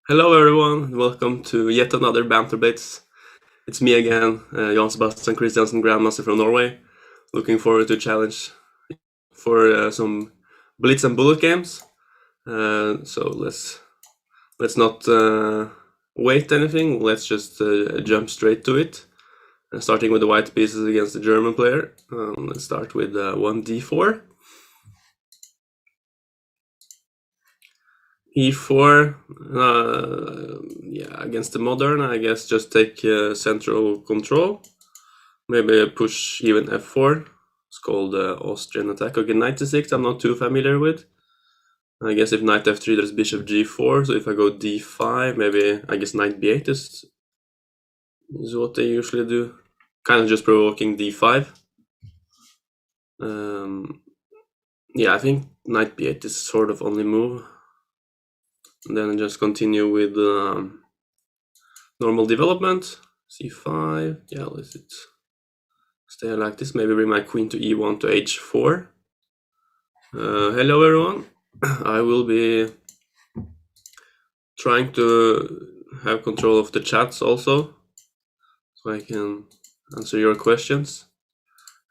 Hello everyone, welcome to yet another Banter Blitz. It's me again, Johan-Sebastian Christiansen, Grandmaster from Norway. Looking forward to challenge for some Blitz and Bullet games. So let's not wait anything. Let's just jump straight to it. Starting with the white pieces against the German player. Let's start with 1d4. E4, yeah, against the modern, I guess just take central control. Maybe push even f4. It's called Austrian attack. Okay, knight to6, I'm not too familiar with. I guess if knight f3, there's bishop g4. So if I go d5, maybe I guess knight b8 is what they usually do. Kind of just provoking d5. Yeah, I think knight b8 is sort of only move. And then just continue with normal development. c5, yeah, let it stay like this. Maybe bring my queen to e1 to h4. Hello everyone. I will be trying to have control of the chats also, so I can answer your questions.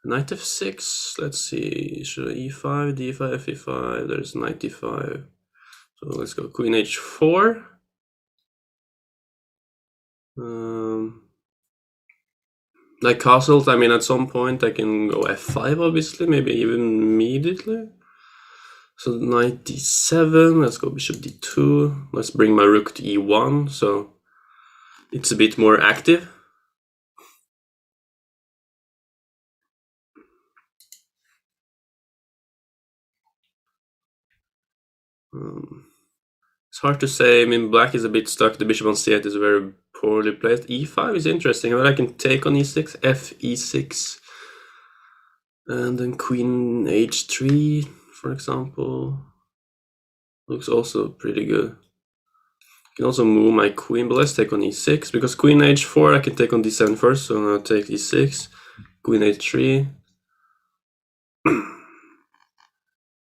Knight f6, let's see, should I e5, d5, fe5, there's knight d5. So let's go queen h4. Like castles, I mean at some point I can go f5 obviously, maybe even immediately. So knight d7, let's go bishop d2, let's bring my rook to e1, so it's a bit more active. It's hard to say. I mean, black is a bit stuck. The bishop on c8 is very poorly placed. e5 is interesting, but I can take on e6, f e6, and then queen h3, for example. Looks also pretty good. I can also move my queen, but let's take on e6, because queen h4 I can take on d7 first, so now take e6, queen h3,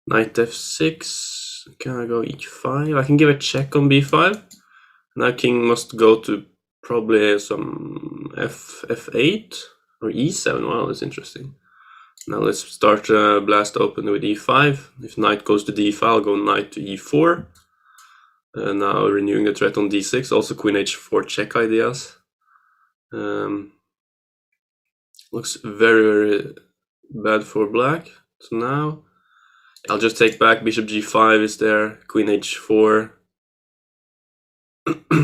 knight f6. Can I go e5? I can give a check on b5. Now king must go to probably some f8 or e7. Wow, that's interesting. Now let's start blast open with e5. If knight goes to d5, I'll go knight to e4. Now renewing the threat on d6. Also queen h4 check ideas. Looks very, very bad for black. So now I'll just take back. Bishop g5 is there. Queen h4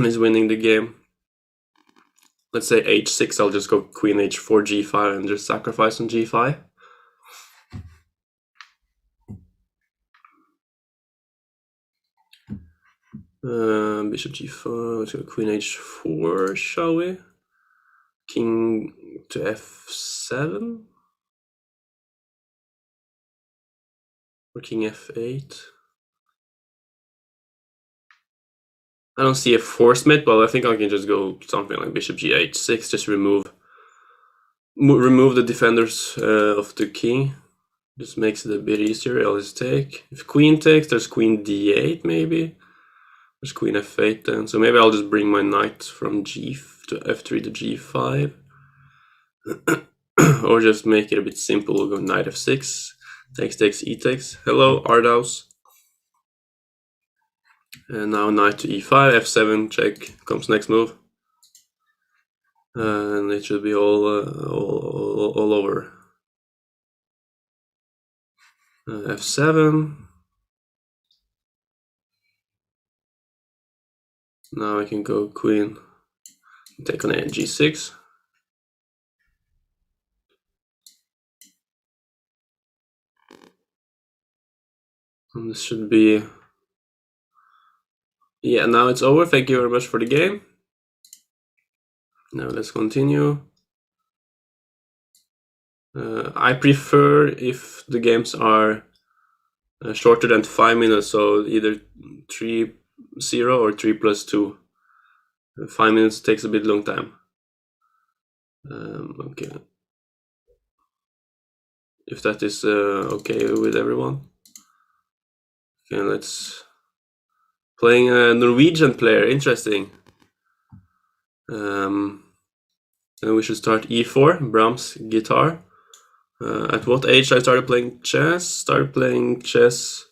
is winning the game. Let's say h6, I'll just go queen h4, g5, and just sacrifice on g5. Bishop g4, let's go queen h4, shall we? King to f7? Or king f8? I don't see a force mate, but I think I can just go something like bishop g8, 6, just remove the defenders of the king. Just makes it a bit easier. I'll just take. If queen takes, there's queen d8 maybe. There's queen f8 then. So maybe I'll just bring my knight from g to f3 to g5. Or just make it a bit simple. We'll go knight f6. Takes, e takes. Hello, Ardhouse. And now knight to e5, f7 check comes next move. And it should be all over. F7. Now I can go queen, take on a g6. And this should be, yeah, now it's over. Thank you very much for the game. Now let's continue. I prefer if the games are shorter than 5 minutes, so either 3-0 or 3+2. 5 minutes takes a bit long time. Okay. If that is okay with everyone. Okay, let's Playing a Norwegian player, interesting. Then we should start E4, Brahms guitar. At what age I started playing chess? Started playing chess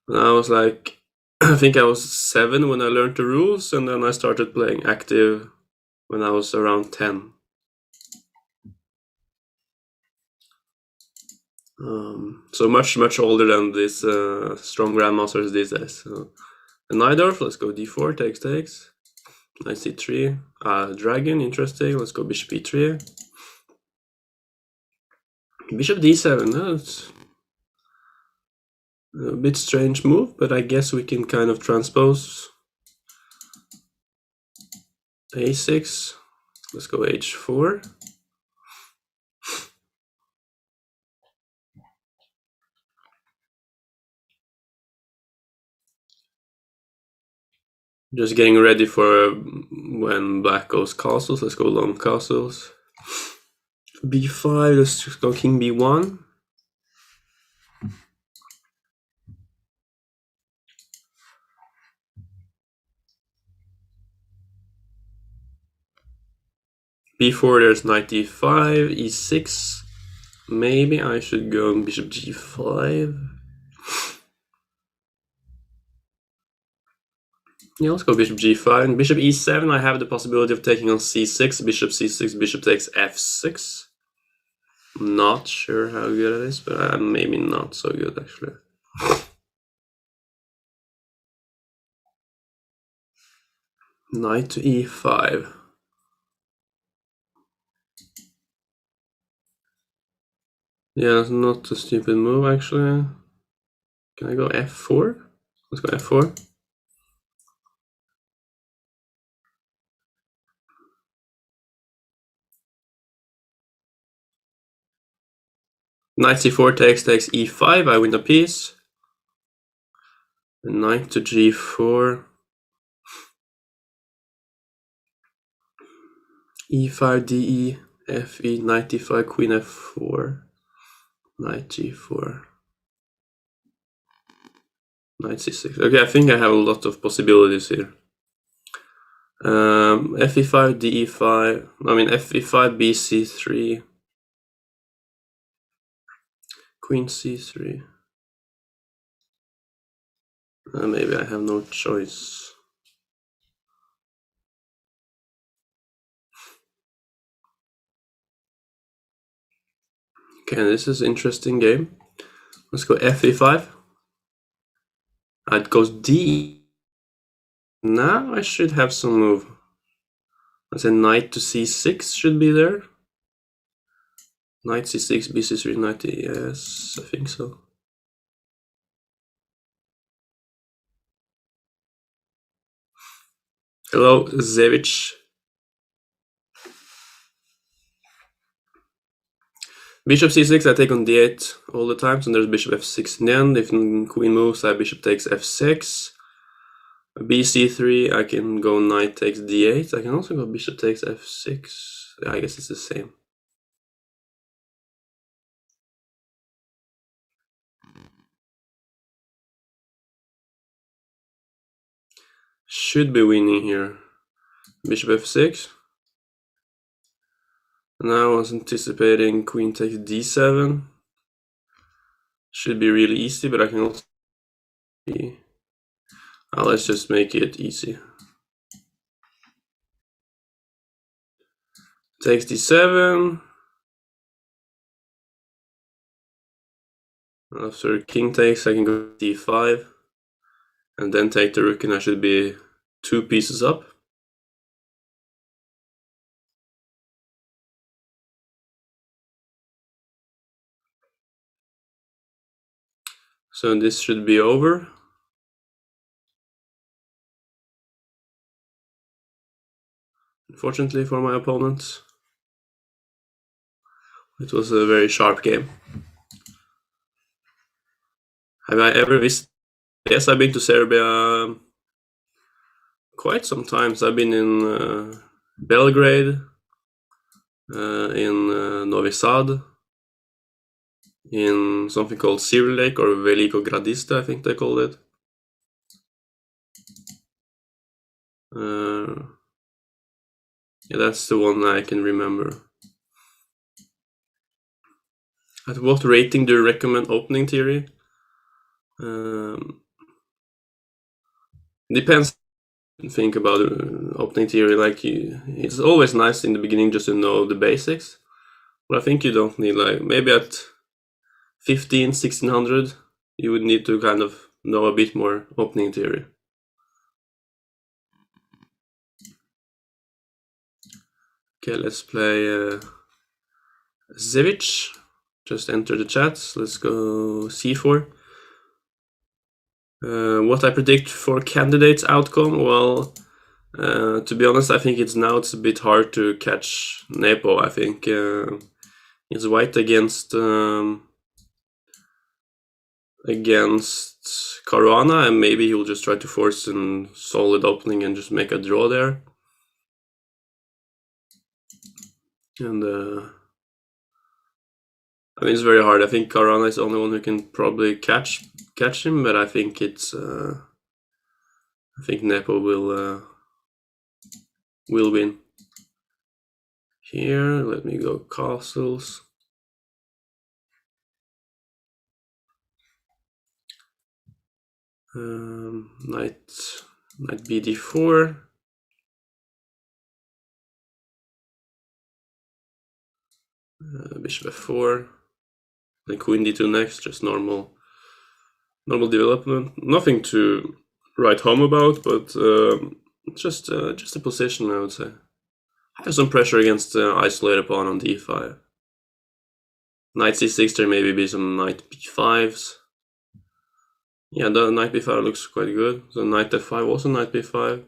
when I was like, I think I was 7 when I learned the rules, and then I started playing active when I was around 10. So much older than these strong grandmasters these days. So, Najdorf, let's go d4, takes. Knight c3, dragon, interesting. Let's go bishop e3. Bishop d7, that's a bit strange move, but I guess we can kind of transpose. a6, let's go h4. Just getting ready for when black goes castles. Let's go long castles. b5, let's just go king b1. b4, there's knight d5, e6. Maybe I should go bishop g5. Yeah, let's go bishop g5. And bishop e7, I have the possibility of taking on c6. Bishop c6, bishop takes f6. Not sure how good it is, but maybe not so good actually. Knight to e5. Yeah, it's not a stupid move actually. Can I go f4? Let's go f4. Knight c4 takes e5, I win a piece. And knight to g4. e5, de, fe, knight d5, queen f4. Knight g4. Knight c6. Okay, I think I have a lot of possibilities here. fe5, de5. I mean fe5, bc3. Queen c3. Maybe I have no choice. Okay, this is an interesting game. Let's go fe5. It goes d. Now I should have some move. Let's say knight to c6 should be there. Knight c6, bc3, knight, yes, I think so. Hello, Zevich. Bishop c6, I take on d8 all the time, so there's bishop f6 in the end. If queen moves, I bishop takes f6. bc3, I can go knight takes d8. I can also go bishop takes f6. I guess it's the same. Should be winning here. Bishop f6. And I was anticipating queen takes d7. Should be really easy, but I can also be... let's just make it easy. Takes d7. After king takes, I can go d5. And then take the rook, and I should be 2 pieces up. So this should be over. Unfortunately for my opponents. It was a very sharp game. Have I ever visited? Yes, I've been to Serbia quite some times. I've been in Belgrade, in Novi Sad, in something called Silver Lake or Veliko Gradište, I think they called it. Yeah, that's the one I can remember. At what rating do you recommend opening theory? Depends. Think about opening theory. Like it's always nice in the beginning just to know the basics, but I think you don't need, like, maybe at 1600 you would need to kind of know a bit more opening theory. Okay, let's play Zevic. Just enter the chat. Let's go c4. What I predict for candidates outcome? Well, to be honest, I think it's a bit hard to catch Nepo. I think it's white against Caruana, and maybe he'll just try to force a solid opening and just make a draw there. And I mean, it's very hard. I think Caruana is the only one who can probably catch him, but I think it's I think Nepo will win. Here, let me go castles. Knight bd4. Bishop f4. Then queen d2 next. Just normal development. Nothing to write home about, but just a position, I would say. I have some pressure against the isolated pawn on d5. Knight c6, there maybe be some knight b5s. Yeah, the knight b5 looks quite good. So knight f5, also knight b5.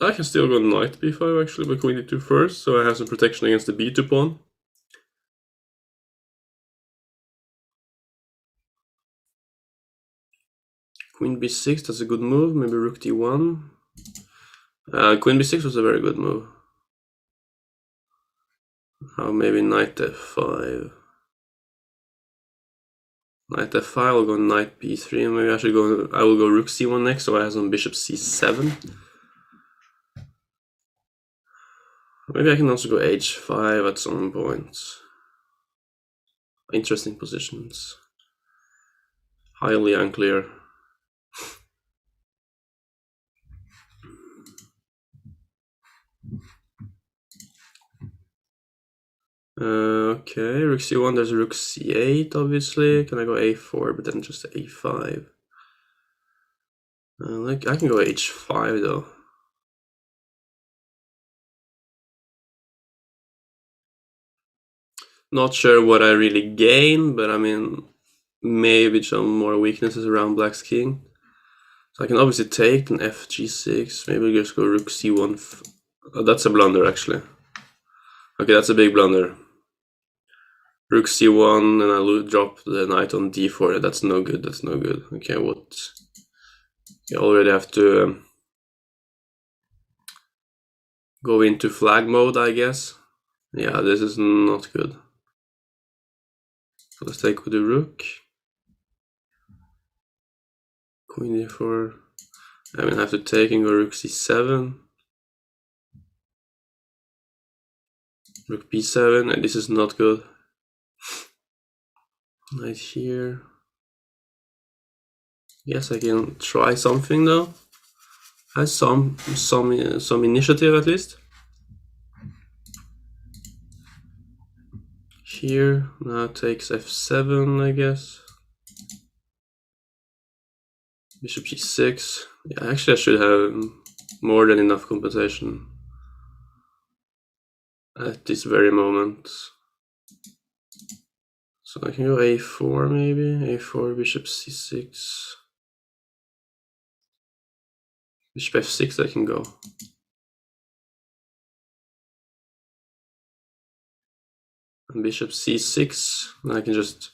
I can still go knight b5 actually, but queen d2 first, so I have some protection against the b2 pawn. Queen b6, that's a good move. Maybe rook d1. Queen b6 was a very good move. Maybe knight f5. Knight f5, I'll go knight b3, and maybe I will go rook c1 next, so I have some bishop c7. Maybe I can also go h5 at some point. Interesting positions. Highly unclear. Okay, rook c1, there's rook c8, obviously. Can I go a4, but then just a5? I can go h5, though. Not sure what I really gain, but I mean, maybe some more weaknesses around black's king. So I can obviously take an fg6, maybe just go rook c1. Oh, that's a blunder, actually. Okay, that's a big blunder. Rook c1, and I drop the knight on d4. That's no good, that's no good. Okay, what? You already have to go into flag mode, I guess. Yeah, this is not good. So let's take with the rook. Queen d4. I mean, I have to take and go rook c7. Rook b7, and this is not good. Knight here. Yes, I can try something though. Has some initiative at least. Here now takes f7, I guess. Bishop g6. Yeah, actually I should have more than enough compensation at this very moment. So I can go a4 maybe. A4, bishop c6. Bishop f6 I can go. And bishop c6. And I can just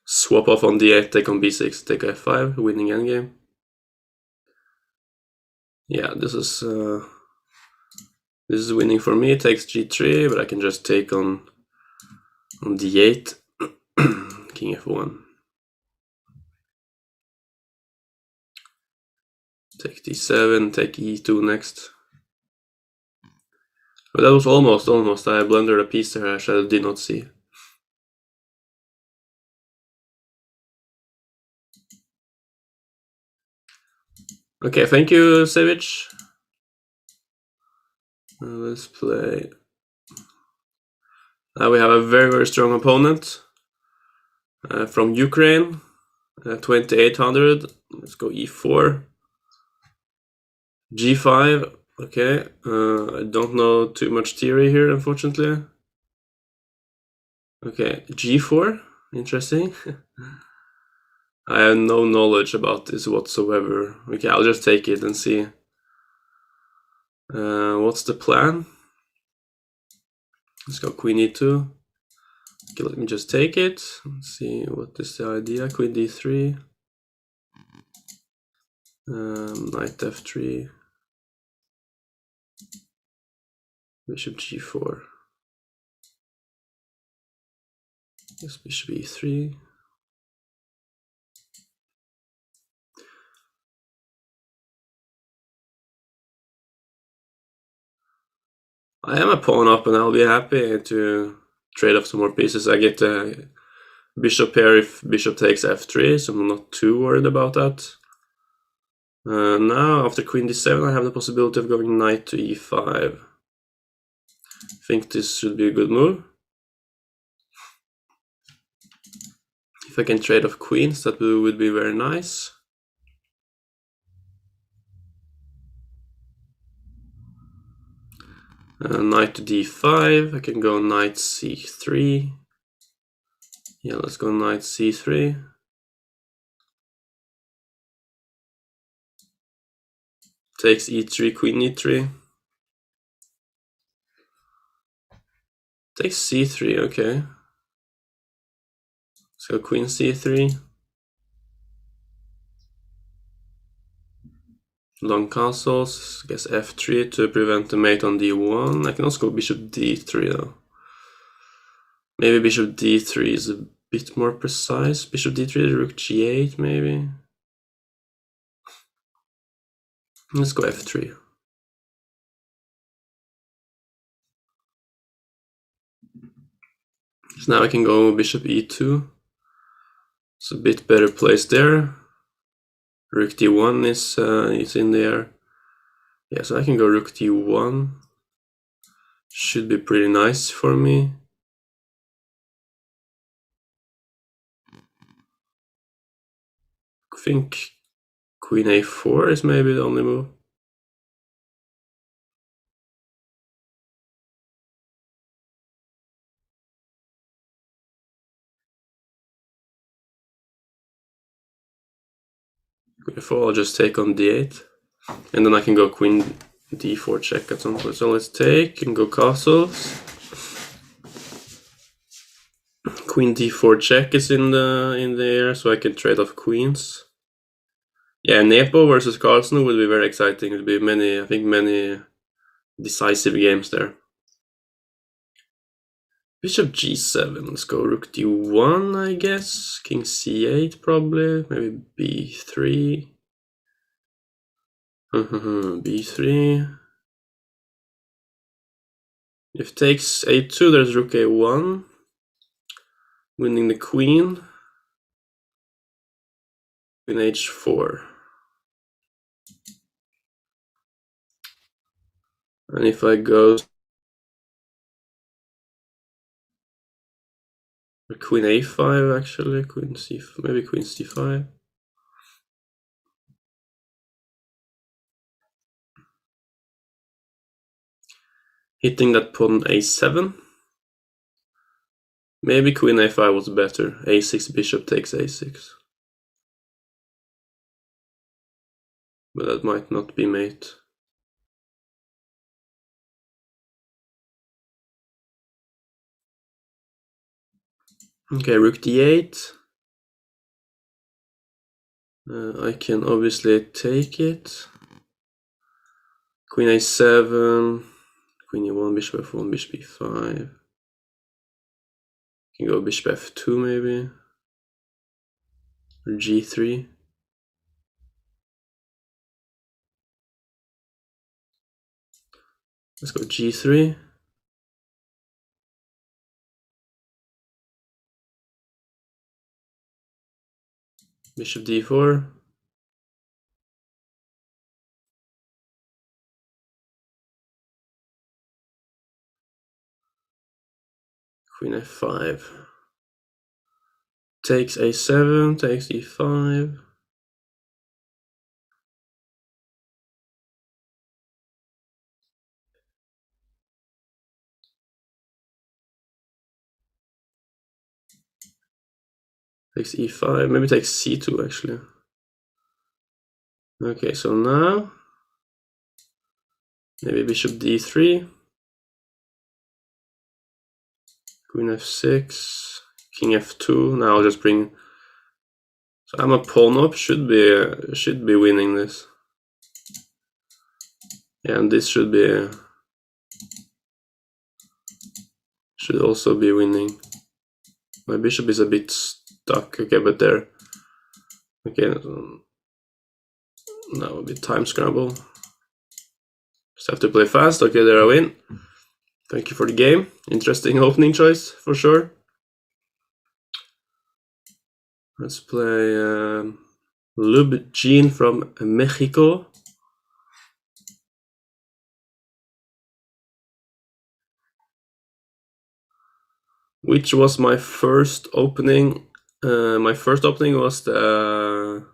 swap off on d8, take on b6, take f5, winning endgame. Yeah, this is winning for me. It takes g3, but I can just take on d8, king f1. Take d7, take e2 next. But that was almost. I blundered a piece there I did not see. Okay, thank you, Savage. Let's play. Now we have a very, very strong opponent from Ukraine, 2800. Let's go e4. g5. Okay, I don't know too much theory here, unfortunately. Okay, g4. Interesting. I have no knowledge about this whatsoever. Okay, I'll just take it and see. What's the plan? Let's go queen e2. Okay, let me just take it. Let's see what is the idea. Queen d3. Knight f3. Bishop g4. Yes, bishop e3. I am a pawn up and I'll be happy to trade off some more pieces. I get a bishop here if bishop takes f3, so I'm not too worried about that. Now, after queen d7, I have the possibility of going knight to e5. I think this should be a good move. If I can trade off queens, that would be very nice. Knight to d5, I can go knight c3. Yeah, let's go knight c3. Takes e3, queen e3. Takes c3, okay. So queen c3. Long castles, I guess f3 to prevent the mate on d1. I can also go bishop d3 though. Maybe bishop d3 is a bit more precise. Bishop d3, rook g8 maybe. Let's go f3. So now I can go bishop e2. It's a bit better placed there. Rook d1 is in there. Yeah, so I can go rook d1. Should be pretty nice for me. I think queen a4 is maybe the only move. Queen a4, I'll just take on d8. And then I can go queen d4 check at some point. So let's take and go castles. Queen d4 check is in the air, so I can trade off queens. Yeah, Nepo versus Carlsen would be very exciting. It would be many decisive games there. Bishop g7, let's go rook d1, I guess. King c8 probably, maybe b3. b3. If takes a2, there's rook a1. Winning the queen. Queen h4. And if I go queen a5 actually, queen c, maybe queen c5. Hitting that pawn a7. Maybe queen a5 was better. a6 bishop takes a6. But that might not be mate. Okay, rook d8. I can obviously take it. Queen a7. Queen e1, bishop f1, bishop e5. Can go bishop f2 maybe. Or g3. Let's go g3. Bishop d4. Queen f5. Takes a7, takes e5. Takes e5, maybe takes c2 actually. Okay, so now maybe bishop d3. Queen f6, king f2. Now I'll just bring. So I'm a pawn up. Should be winning this. Yeah, and this should also be winning. My bishop is a bit stuck. Okay, but there. Okay, now a bit time scramble. Just have to play fast. Okay, there I win. Thank you for the game. Interesting opening choice for sure. Let's play Lub Jean from Mexico. Which was my first opening. My first opening was the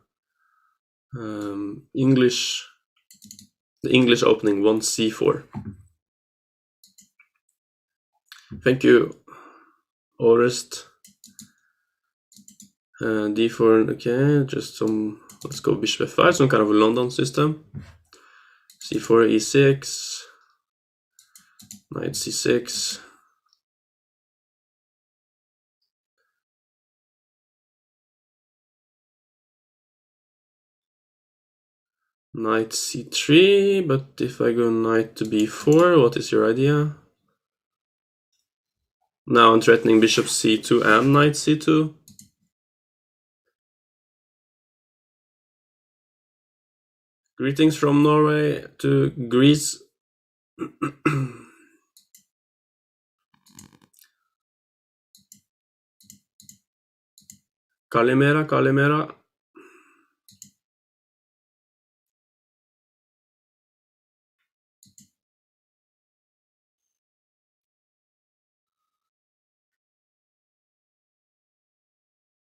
English opening 1c4. Thank you, Orest. d4, okay, just some, let's go bishop f5, some kind of a London system. c4, e6, knight c6. Knight c3, but if I go knight to b4, what is your idea? Now I'm threatening bishop c2 and knight c2. Greetings from Norway to Greece. Kalimera, Kalimera.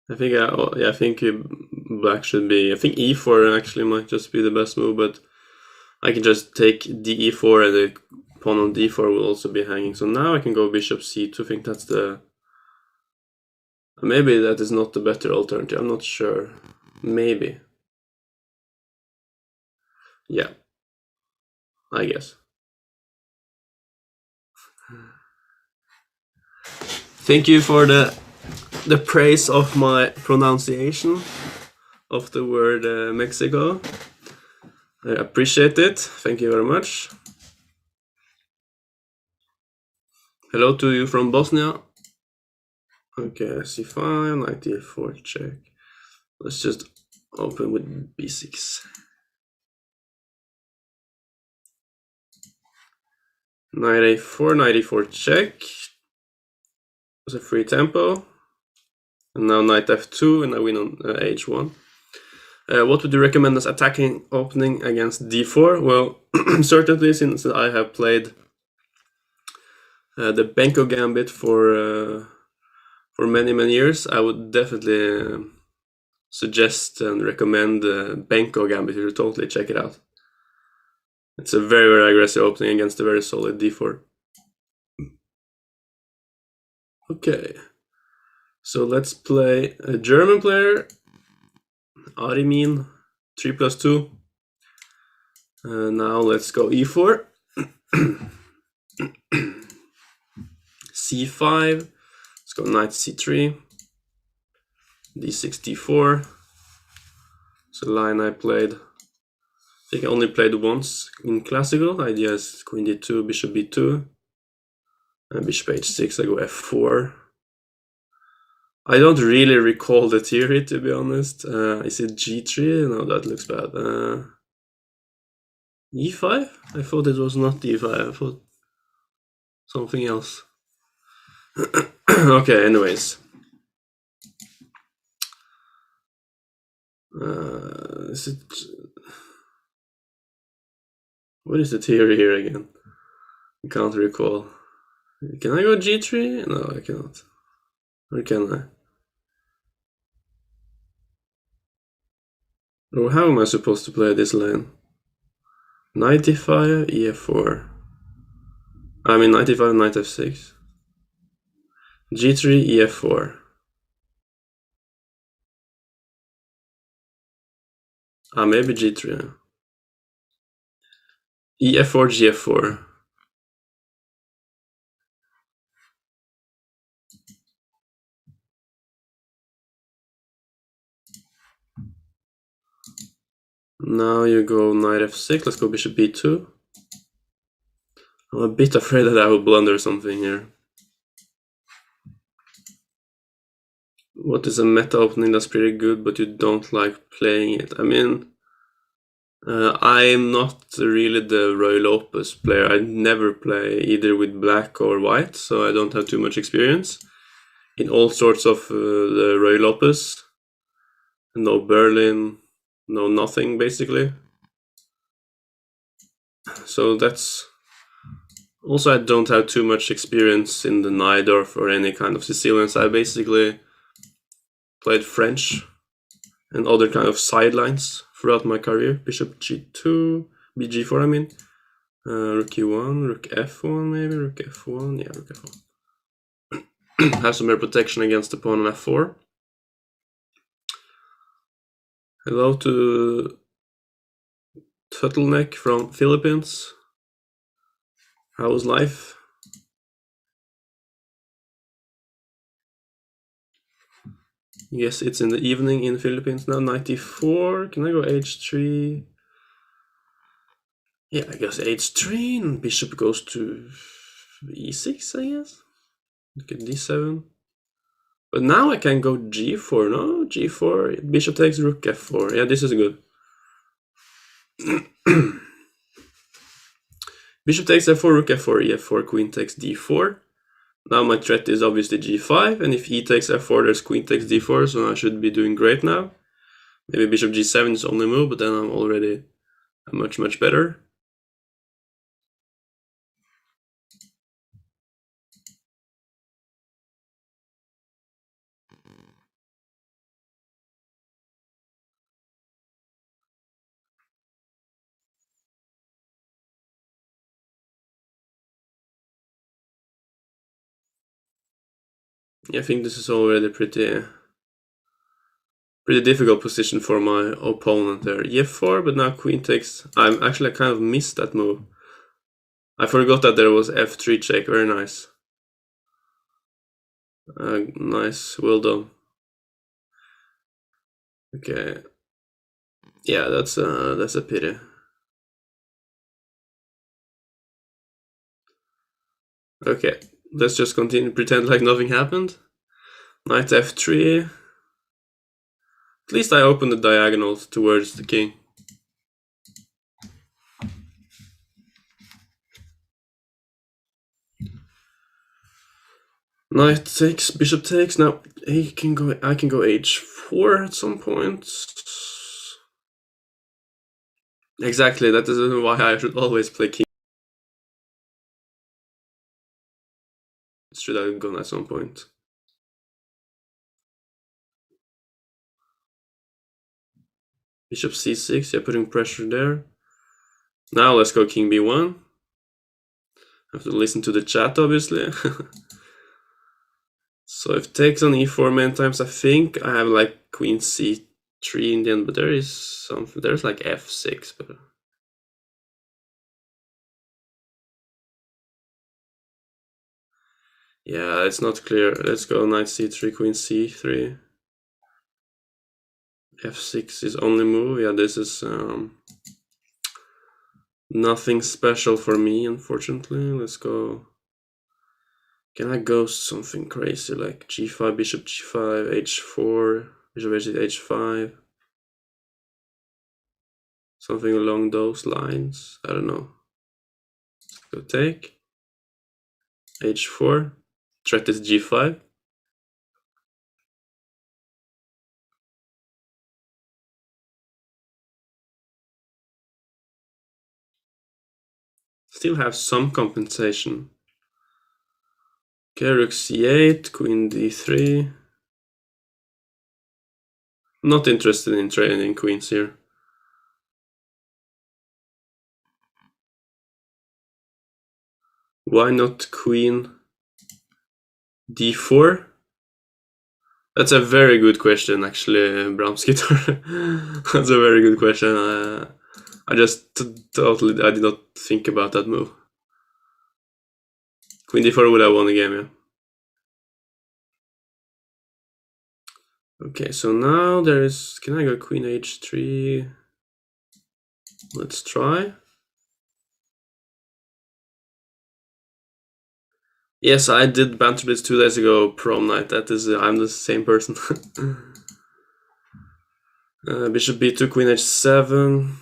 I think black should be. I think e4 actually might just be the best move, but I can just take de4 and the pawn on d4 will also be hanging. So now I can go bishop c2. I think that's the. Maybe that is not the better alternative. I'm not sure. Maybe. Yeah. I guess. Thank you for the praise of my pronunciation of the word Mexico. I appreciate it. Thank you very much. Hello to you from Bosnia. Okay, c5, knight d4, check. Let's just open with b6. Knight a4, knight e4, check. It's a free tempo. And now knight f2, and I win on h1. What would you recommend as attacking opening against d4? Well, certainly since I have played the Benko gambit for many years, I would definitely suggest and recommend Benko gambit. You should totally check it out. It's a very aggressive opening against a very solid d4. Okay, so let's play a German player, Arimin, 3+2. Now let's go e4. c5. Let's go knight c3. d6, d4. It's a line I played. I think I only played once in classical. The idea is queen d2, bishop b2. And bishop h6, I go f4. I don't really recall the theory, to be honest. Is it g3? No, that looks bad. e5? I thought it was not e5. I thought something else. Okay, anyways. Is it... What is the theory here again? I can't recall. Can I go g3? No, I cannot. Or can I? Or how am I supposed to play this line? Knight d5, ef4. I mean knight d5, knight f6. g3, ef4. Maybe g3. ef4, gf4. Now you go knight f6. Let's go bishop b2. I'm a bit afraid that I will blunder something here. What is a meta opening that's pretty good, but you don't like playing it? I mean, I'm not really the Roy Lopez player. I never play either with black or white, so I don't have too much experience in all sorts of the Roy Lopez. No Berlin, no nothing basically. So that's... Also, I don't have too much experience in the Najdorf or any kind of Sicilians. I basically played French and other kind of sidelines throughout my career. Bishop g2, bg4 I mean. Rook e1, rook f1 maybe, rook f1, yeah, rook f1. Have some more protection against the pawn on f4. Hello to Turtleneck from Philippines. How's life? Yes, it's in the evening in the Philippines now. 94. Can I go h3? Yeah, I guess h3 and bishop goes to e6, I guess. Look at d7. But now I can go g4, no? g4, bishop takes rook f4. Yeah, this is good. Bishop takes f4, rook f4, e4, queen takes d4. Now my threat is obviously g5, and if e takes f4, there's queen takes d4, so I should be doing great now. Maybe bishop g7 is only move, but then I'm already much, much better. Yeah, I think this is already pretty difficult position for my opponent there. e4, but now queen takes... I kind of missed that move. I forgot that there was f3 check. Very nice. Nice, well done. Okay. Yeah, that's a pity. Okay, let's just continue, pretend like nothing happened. Knight f3. At least I opened the diagonals towards the king. Knight takes, bishop takes. Now I can go h4 at some point. Exactly, that is why I should always play king. Should have gone at some point. Bishop c6, yeah, putting pressure there. Now let's go king b1. Have to listen to the chat, obviously. So if takes on e4 many times, I think I have like queen c3 in the end, but there is something. There's like f6, but yeah, it's not clear. Let's go knight c3, queen c3. f6 is only move. Yeah, this is nothing special for me, unfortunately. Let's go. Can I go something crazy like g5, bishop g5, h4, bishop h5? Something along those lines. I don't know. Let's go take. h4. Threat is g5. Still have some compensation. Okay, rook c8, queen d3. Not interested in trading queens here. Why not queen d4? That's a very good question, actually, Bramskitar. That's a very good question. I just I did not think about that move. Queen d4 would have won the game, yeah. Okay, so now there is... Can I go queen h3? Let's try. Yes, I did Banter Blitz 2 days ago, prom night. That is, I'm the same person. Bishop b2, queen h7.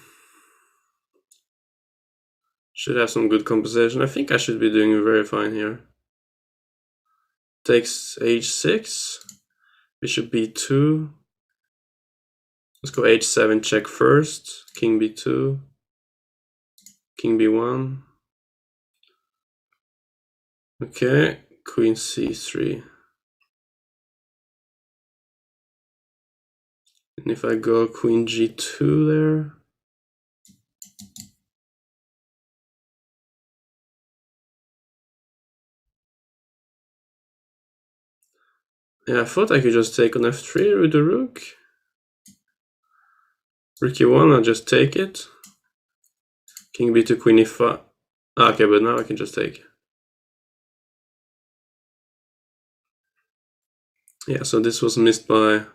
Should have some good compensation. I think I should be doing very fine here. Takes h6. Bishop b2. Let's go h7, check first. King b2. King b1. Okay, queen c3. And if I go queen g2 there. Yeah, I thought I could just take on f3 with the rook. Rook e1, I'll just take it. King b2, queen e5. Okay, but now I can just take. Yeah, so this was missed by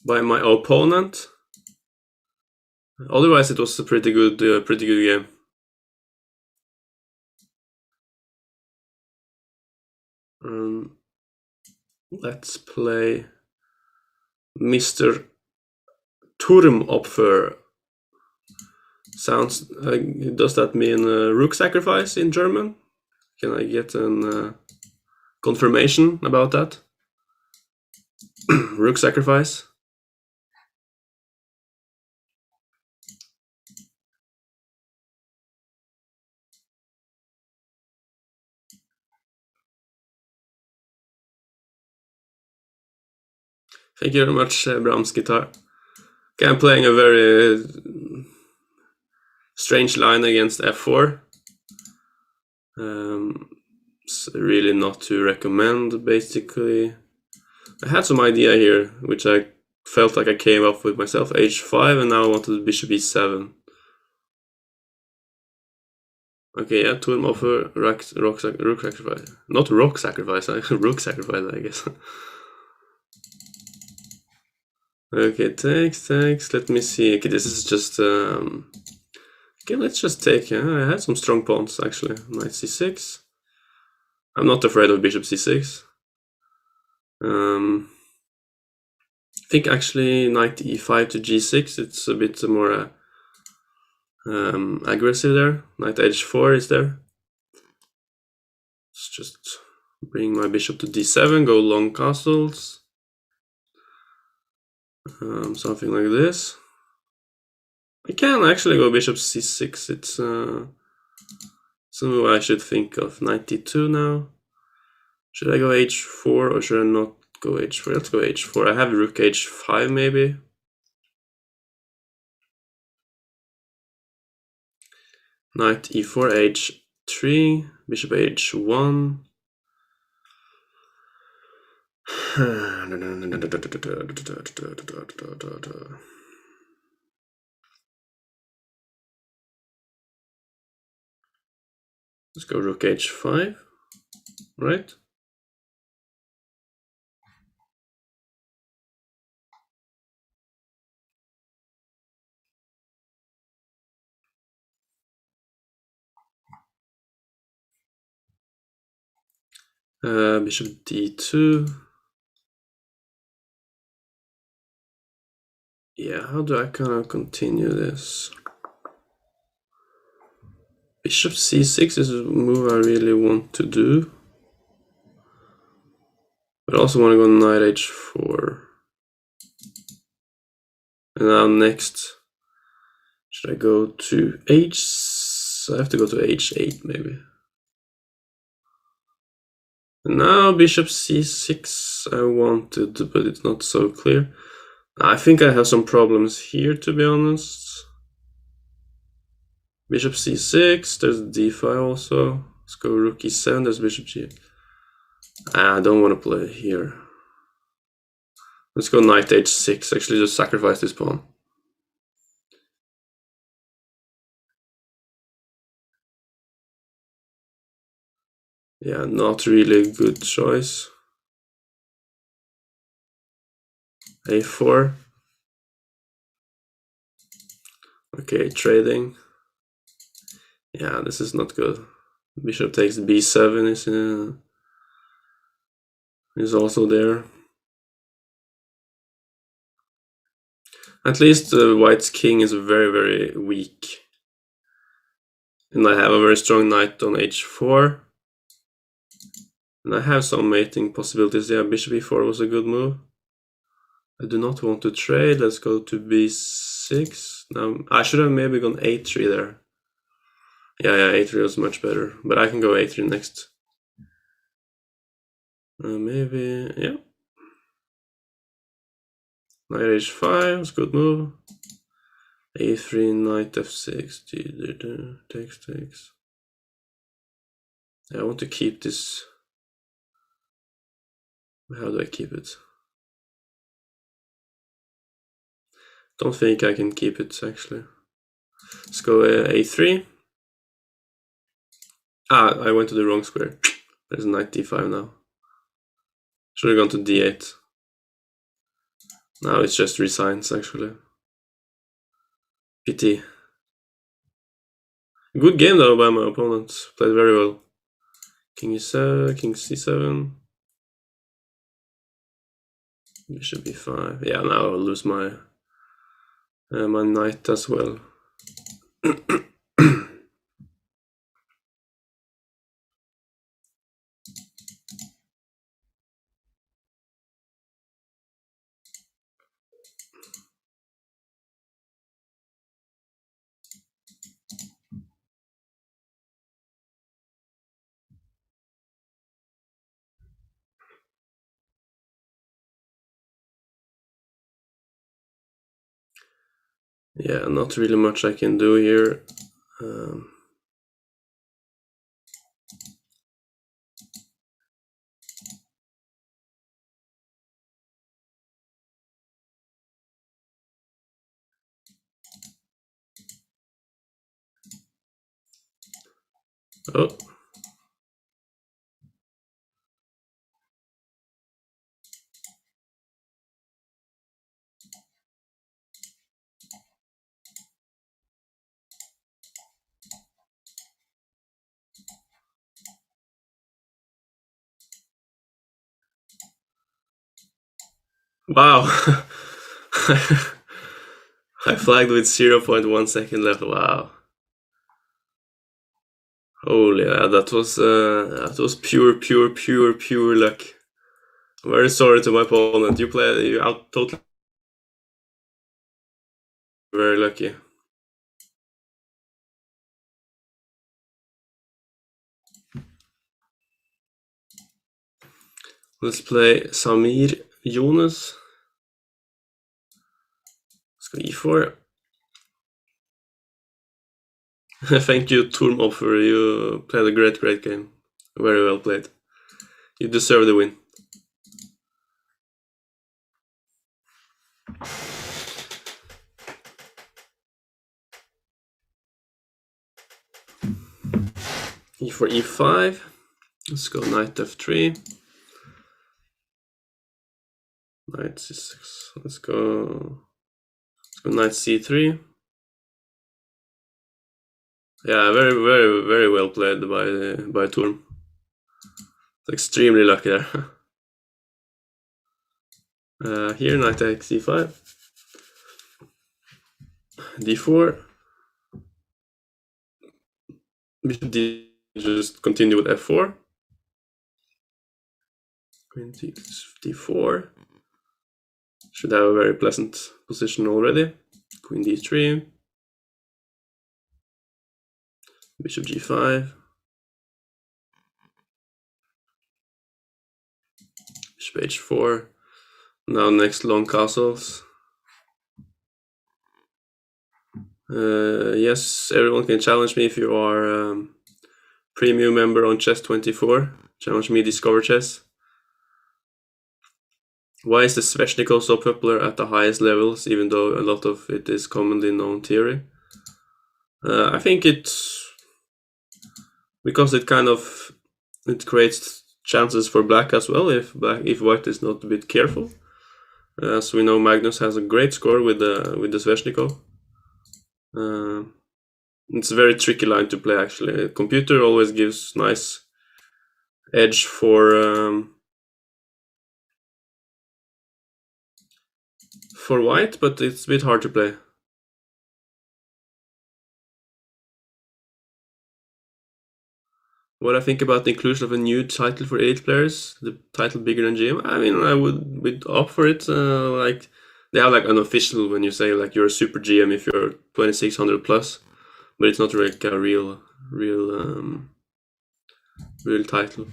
my opponent. Otherwise, it was a pretty good game. Let's play Mr. Turmopfer. Sounds. Does that mean rook sacrifice in German? Can I get an confirmation about that? Rook sacrifice. Thank you very much, Brahms Guitar. Okay, I'm playing a very strange line against f4. It's really not to recommend, basically. I had some idea here, which I felt like I came up with myself. h5, and now I wanted bishop e7. Okay, yeah, Turmoffer, rook sacrifice. Not rock sacrifice, rook sacrifice, I guess. Okay, takes. Let me see. Okay, this is just... okay, let's just take... I had some strong pawns, actually. Knight c6. I'm not afraid of bishop c6. I think actually knight e5 to g6, it's a bit more aggressive there. Knight h4 is there. Let's just bring my bishop to d7, go long castles. Something like this. I can actually go bishop c6. It's something I should think of. Knight d2 now. Should I go h4 or should I not go h4? Let's go h4. I have rook h5 maybe. Knight e4, h3, bishop h1. Let's go rook h5, right? Bishop d2. Yeah, how do I kind of continue this? Bishop c6 is a move I really want to do. But I also want to go knight h4. And now next, should I go to I have to go to h8 maybe. And now bishop c6 I wanted, but it's not so clear. I think I have some problems here, to be honest. Bishop c6, there's d5 also. Let's go rook e7, there's bishop g. I don't want to play here. Let's go knight h6, actually just sacrifice this pawn. Yeah, not really a good choice. a4. Okay, trading. Yeah, this is not good. Bishop takes b7 is also there. At least white's king is very, very weak. And I have a very strong knight on h4. And I have some mating possibilities. Yeah, bishop e4 was a good move. I do not want to trade. Let's go to b6. Now I should have maybe gone a3 there. Yeah, a3 was much better. But I can go a3 next. Maybe, yeah. Knight h5 is a good move. a3, knight f6, takes. I want to keep this. How do I keep it? Don't think I can keep it, actually. Let's go a3. I went to the wrong square. There's knight d5 now. Should have gone to d8. Now it's just resigns, actually. Pity. Good game though by my opponent. Played very well. King e7, king c7. Bishop e5. Yeah, now I'll lose my my knight as well. Yeah, not really much I can do here. Oh. Wow. I flagged with 0.1 second left. Wow. Holy, that was pure luck. I'm very sorry to my opponent. You out totally very lucky. Let's play Samir Jonas. Let's go e4. Thank you, Turm Offer. You played a great game. Very well played. You deserve the win. E4, e5. Let's go knight f3. Knight c6. Let's go knight c3. Yeah, very well played by Turm. It's extremely lucky there. Here knight takes e5. d4. Bishop D, just continue with f4. Queen d4. Should have a very pleasant position already. Queen d3. Bishop g5. Bishop h4. Now next long castles. Yes, everyone can challenge me if you are premium member on Chess24. Challenge me, Discover Chess. Why is the Sveshnikov so popular at the highest levels, even though a lot of it is commonly known theory? I think it's because it creates chances for black as well if white is not a bit careful. As we know, Magnus has a great score with the Sveshnikov. It's a very tricky line to play actually. A computer always gives nice edge for white, but it's a bit hard to play. What I think about the inclusion of a new title for elite players, the title bigger than GM. I mean, I would opt for it. Like they have like an official when you say like you're a super GM if you're 2600 plus, but it's not like a real title.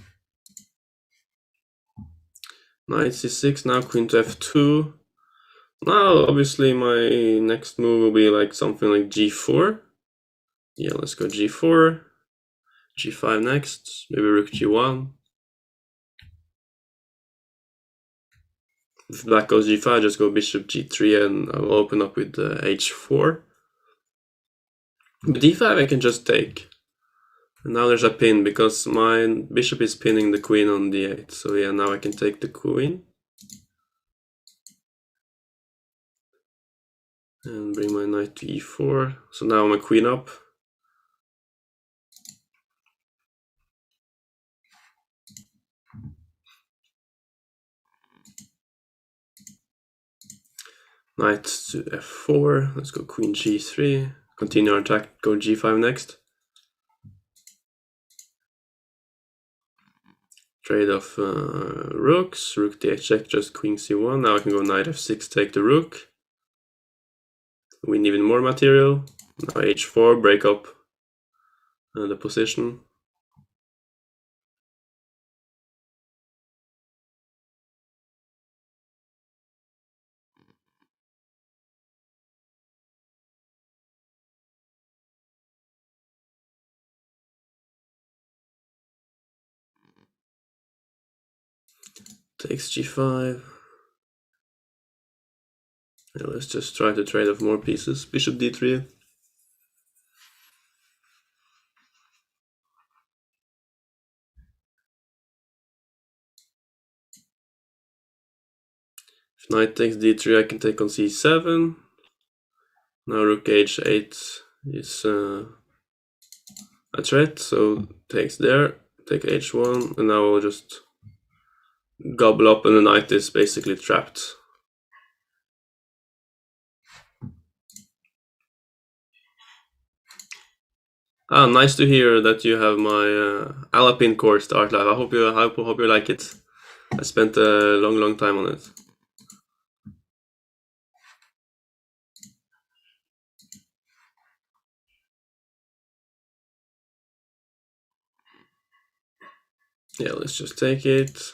Knight c6, now queen to f2. Now obviously my next move will be like something like g4. Yeah, let's go g4. g5 next, maybe rook g1. If black goes g5, just go bishop g3 and I'll open up with h4. With d5 I can just take. And now there's a pin because my bishop is pinning the queen on d8. So yeah, now I can take the queen. And bring my knight to e4. So now my queen up. Knight to f4. Let's go queen g3. Continue our attack, go g5 next. Trade off rooks. Rook d8 check, just queen c1. Now I can go knight f6, take the rook. Win even more material. Now h4, break up the position. Takes g5. Yeah, let's just try to trade off more pieces. Bishop d3. If knight takes d3, I can take on c7. Now rook h8 is a threat, so takes there. Take h1, and now I'll just gobble up, and the knight is basically trapped. Ah, nice to hear that you have my Alapin course, the Art Live. I hope you like it. I spent a long time on it. Yeah, let's just take it.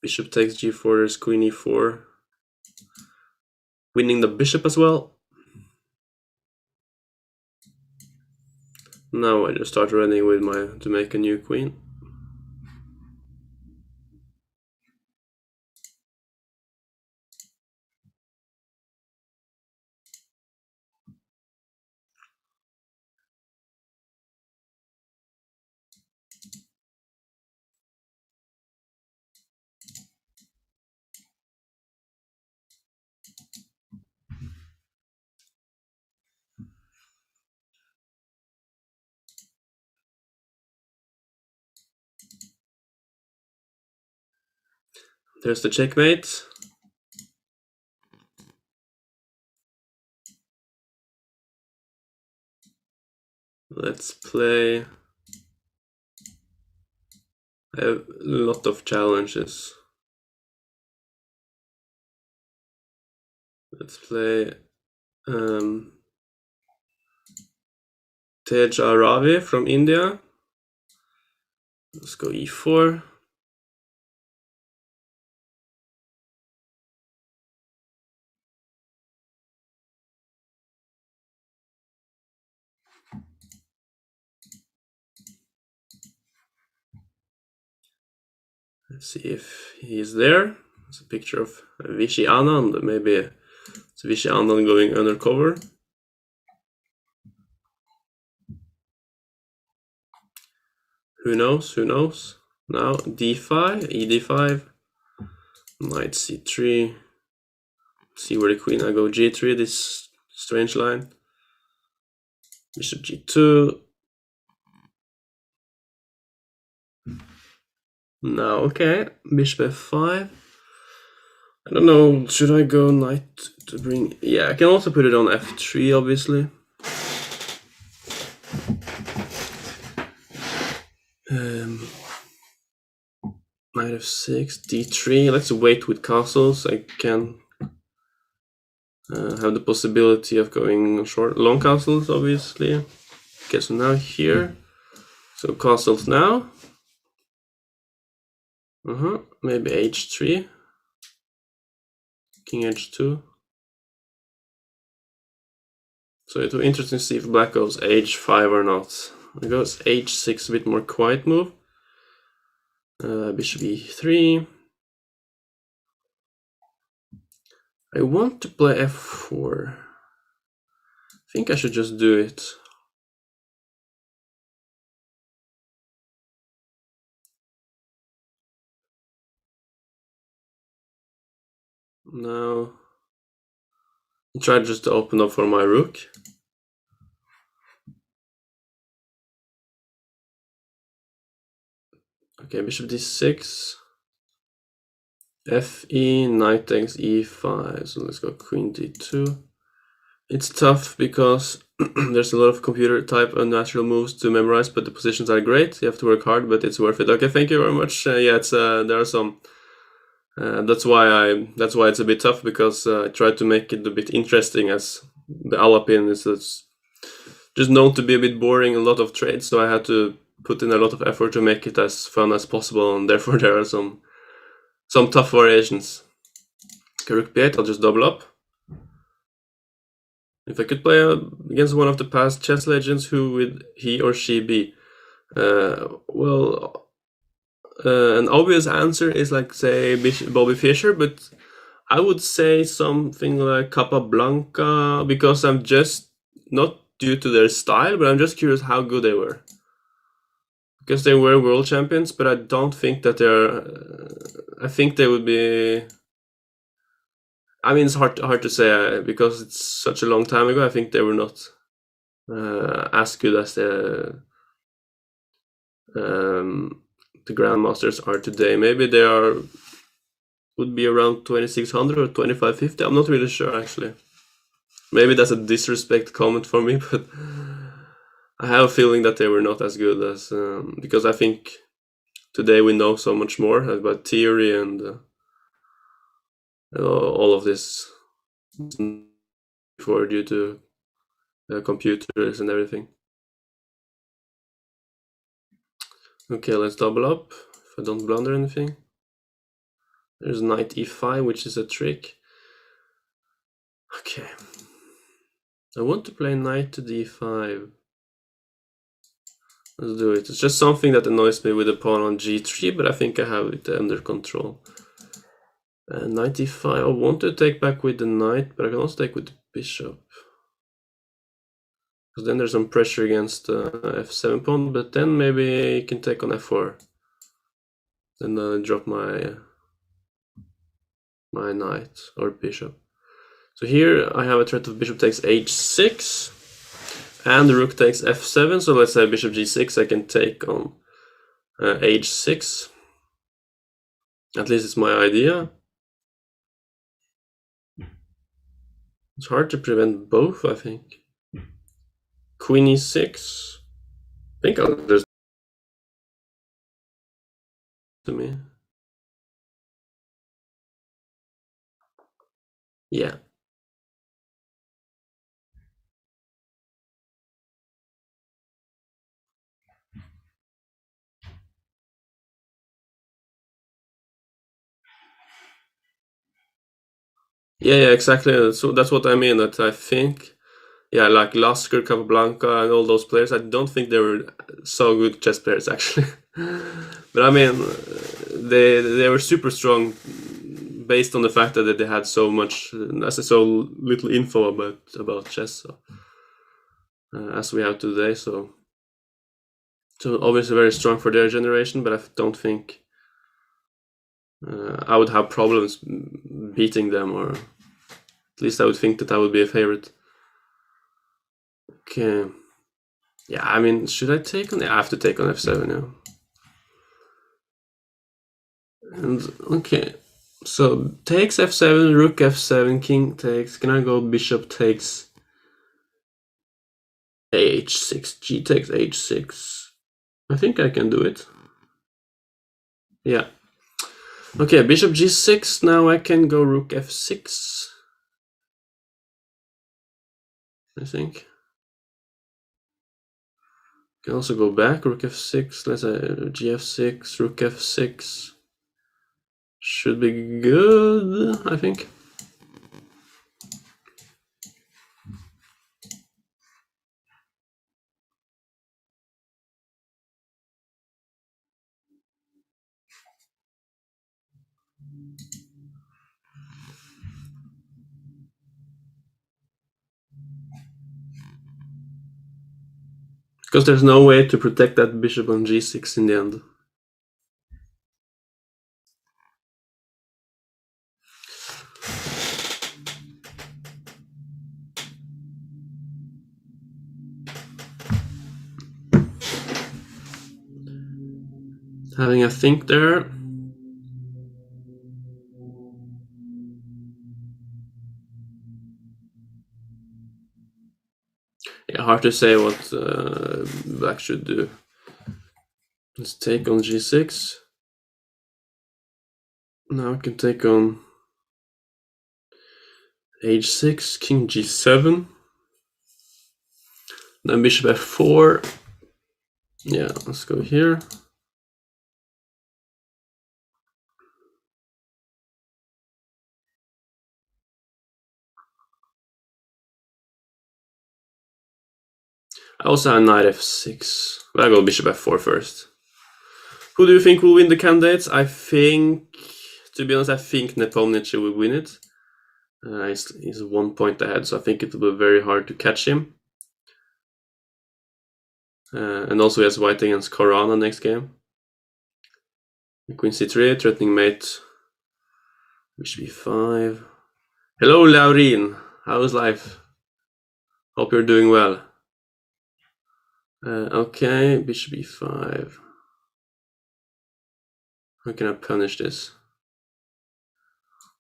Bishop takes g4, there's queen e4. Winning the bishop as well. Now I just start running with to make a new queen. There's the checkmate. Let's play. I have a lot of challenges. Let's play Tej Aravi from India. Let's go e4. Let's see if he's there. It's a picture of Vishy Anand. Maybe it's Vishy Anand going undercover. Who knows? Who knows? Now d5, ed5, knight c3. See where the queen. I go g3. This strange line. Bishop g2. Now, okay, bishop f5. I don't know, should I go knight to bring... Yeah, I can also put it on f3, obviously. Knight f6, d3. Let's wait with castles. I can have the possibility of going long castles, obviously. Okay, so now here. So castles now. Maybe h3. King h2. So it will be interesting to see if black goes h5 or not. It goes h6, a bit more quiet move. Bishop e3. I want to play f4. I think I should just do it. Now, I'll try just to open up for my rook. Okay, bishop d6. Fe, knight takes e5. So let's go queen d2. It's tough because there's a lot of computer type unnatural moves to memorize, but the positions are great. You have to work hard, but it's worth it. Okay, thank you very much. Yeah, it's there are some. That's why it's a bit tough, because I tried to make it a bit interesting, as the Alapin is just known to be a bit boring, a lot of trades, so I had to put in a lot of effort to make it as fun as possible, and therefore there are some tough variations. Okay, rook b8, I'll just double up. If I could play against one of the past chess legends, who would he or she be? Well, an obvious answer is like, say, Bobby Fischer, but I would say something like Capablanca, because I'm just, not due to their style, but I'm just curious how good they were. Because they were world champions, but I don't think that they're... I think they would be... I mean, it's hard to say, because it's such a long time ago. I think they were not as good as the grandmasters are today. Maybe they would be around 2600 or 2550. I'm not really sure, actually. Maybe that's a disrespect comment for me, but I have a feeling that they were not as good as... because I think today we know so much more about theory and all of this before, due to computers and everything. Okay, let's double up if I don't blunder anything. There's knight e5, which is a trick. Okay, I want to play knight to d5. Let's do it. It's just something that annoys me with the pawn on g3, but I think I have it under control. Knight e5. I want to take back with the knight, but I can also take with the bishop. Because then there's some pressure against the f7 pawn, but then maybe you can take on f4. Then drop my knight or bishop. So here I have a threat of bishop takes h6, and the rook takes f7. So let's say bishop g6, I can take on h6. At least it's my idea. It's hard to prevent both, I think. Queen e6. think there's to me. Yeah. Yeah, exactly. So that's what I mean. That I think, yeah, like Lasker, Capablanca, and all those players. I don't think they were so good chess players actually. But I mean, they were super strong based on the fact that they had so much, so little info about chess, so, as we have today. So obviously very strong for their generation, but I don't think I would have problems beating them, or at least I would think that I would be a favorite. Okay. Yeah, I mean, should I take on? Yeah, I have to take on f7 now. And okay, so takes f7, rook f7, king takes. Can I go bishop takes h6, g takes h6? I think I can do it. Yeah. Okay, bishop g6. Now I can go rook f6. I think. Can also go back, rook f6. Let's say gf6, rook f6. Should be good, I think. Because there's no way to protect that bishop on g6 in the end. Having a think there. Yeah, hard to say what black should do. Let's take on g6. Now I can take on h6, king g7. Then bishop f4. Yeah, let's go here. I also have knight f6. But I go bishop f4 first. Who do you think will win the candidates? I think, to be honest, I think Nepomniachtchi will win it. He's 1 point ahead, so I think it will be very hard to catch him. And also he has white against Korana next game. Queen c3, threatening mate. Bishop b5. Hello, Laurin. How's life? Hope you're doing well. Okay, bishop b5. How can I punish this?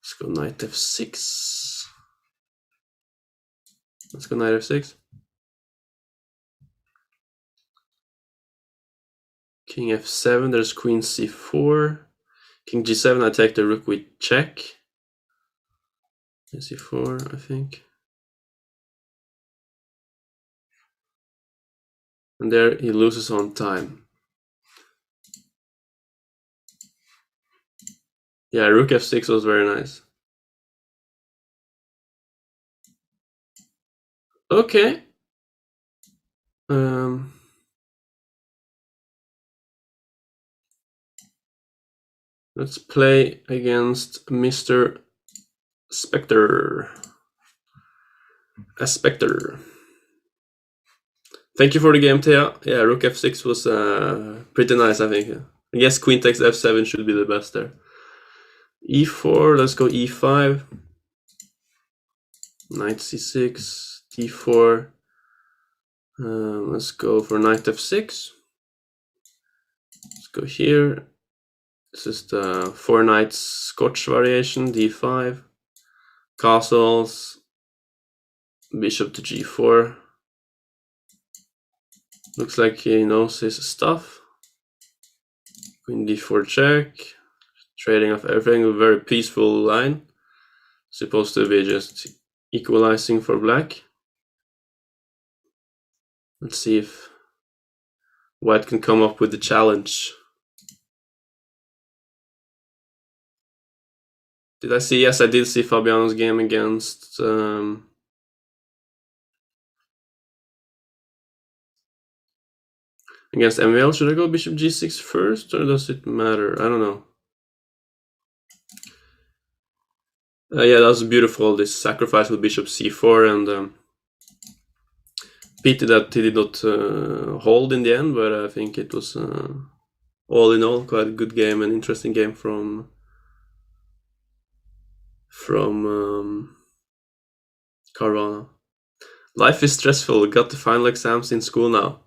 Let's go knight f6. Let's go knight f6. King f7, there's queen c4. King g7, I take the rook with check. c4, I think. And there he loses on time. Yeah, rook f6 was very nice. Okay. Let's play against Mr. Spectre. A Spectre. Thank you for the game, Thea. Yeah, rook f6 was pretty nice, I think. I guess queen takes f7 should be the best there. e4, let's go e5. Knight c6, d4. Let's go for knight f6. Let's go here. This is the 4 knights Scotch variation, d5. Castles. Bishop to g4. Looks like he knows his stuff. Queen d4 check. Trading off everything. A very peaceful line. Supposed to be just equalizing for black. Let's see if white can come up with the challenge. Did I see? Yes, I did see Fabiano's game against against MVL. Should I go bishop g6 first, or does it matter? I don't know. Yeah, that was beautiful, this sacrifice with bishop c4, and pity that he did not hold in the end, but I think it was all in all quite a good game and interesting game from Caruana. Life is stressful. Got the final exams in school now.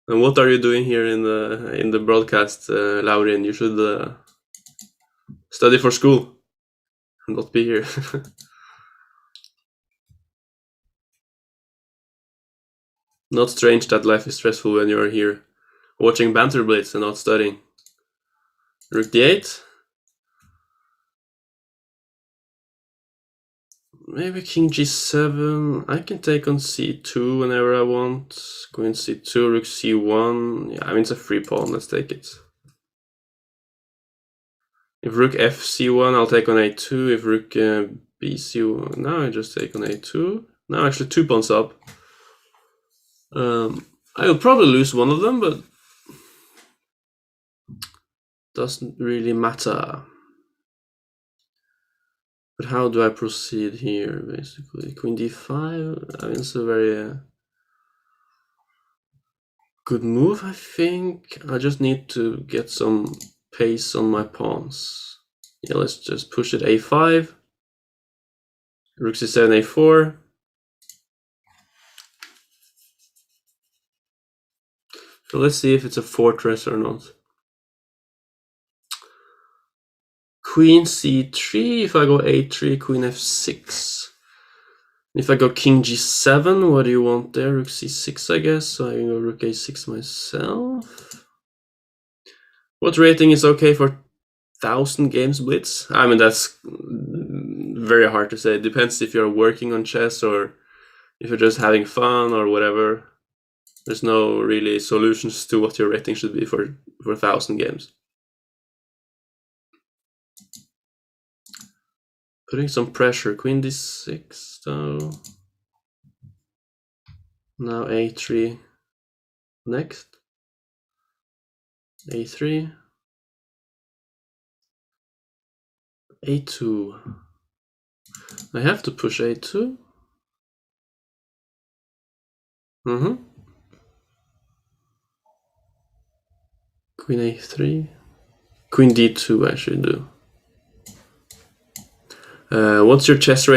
And what are you doing here in the broadcast, Laurin? You should study for school and not be here. Not strange that life is stressful when you're here watching Banter Blitz and not studying. Rook d8. Maybe king g7. I can take on c2 whenever I want. Queen c2, rook c1. Yeah, I mean, it's a free pawn. Let's take it. If rook fc1, I'll take on a2. If rook bc1, now I just take on a2. Now actually 2 pawns up. I will probably lose one of them, but doesn't really matter. But how do I proceed here, basically? Queen d5, I mean, it's a very good move, I think. I just need to get some pace on my pawns. Yeah, let's just push it a5. Rook c7, a4. So let's see if it's a fortress or not. Queen c3, if I go a3, queen f6. If I go king g7, what do you want there? Rook c6, I guess. So I can go rook a6 myself. What rating is okay for 1,000 games blitz? I mean, that's very hard to say. It depends if you're working on chess or if you're just having fun or whatever. There's no really solutions to what your rating should be for 1,000 games. Putting some pressure. Queen d6 though. Now a3 next. a3. a2. I have to push a2. Queen a3. Queen d2 I should do. What's your chess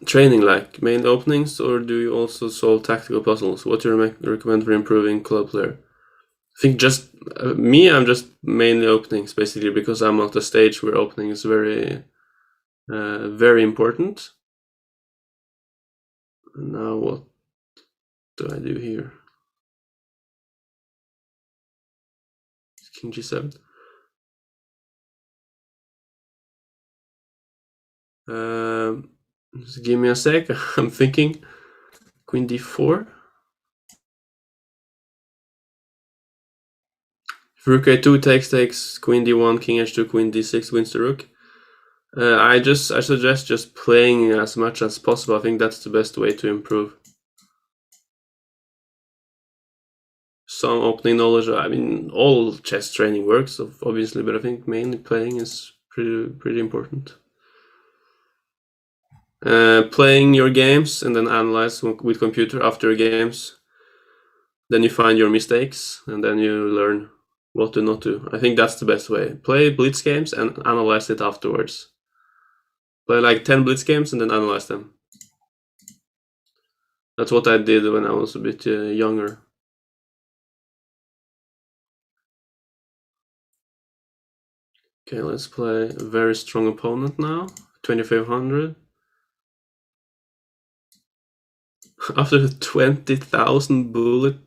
training like? Main openings, or do you also solve tactical puzzles? What do you recommend for improving club player? I think just me, I'm just mainly openings, basically, because I'm at a stage where opening is very, very important. Now what do I do here? King g7. Just give me a sec. I'm thinking. Queen d4. If rook a2 takes, queen d1, king h2, queen d6 wins the rook. I suggest just playing as much as possible. I think that's the best way to improve. Some opening knowledge. I mean, all chess training works, obviously, but I think mainly playing is pretty important. Playing your games and then analyze with computer after games. Then you find your mistakes and then you learn what to not do. I think that's the best way. Play blitz games and analyze it afterwards. Play like 10 blitz games and then analyze them. That's what I did when I was a bit younger. Okay, let's play a very strong opponent now. 2500. After the 20,000 bullet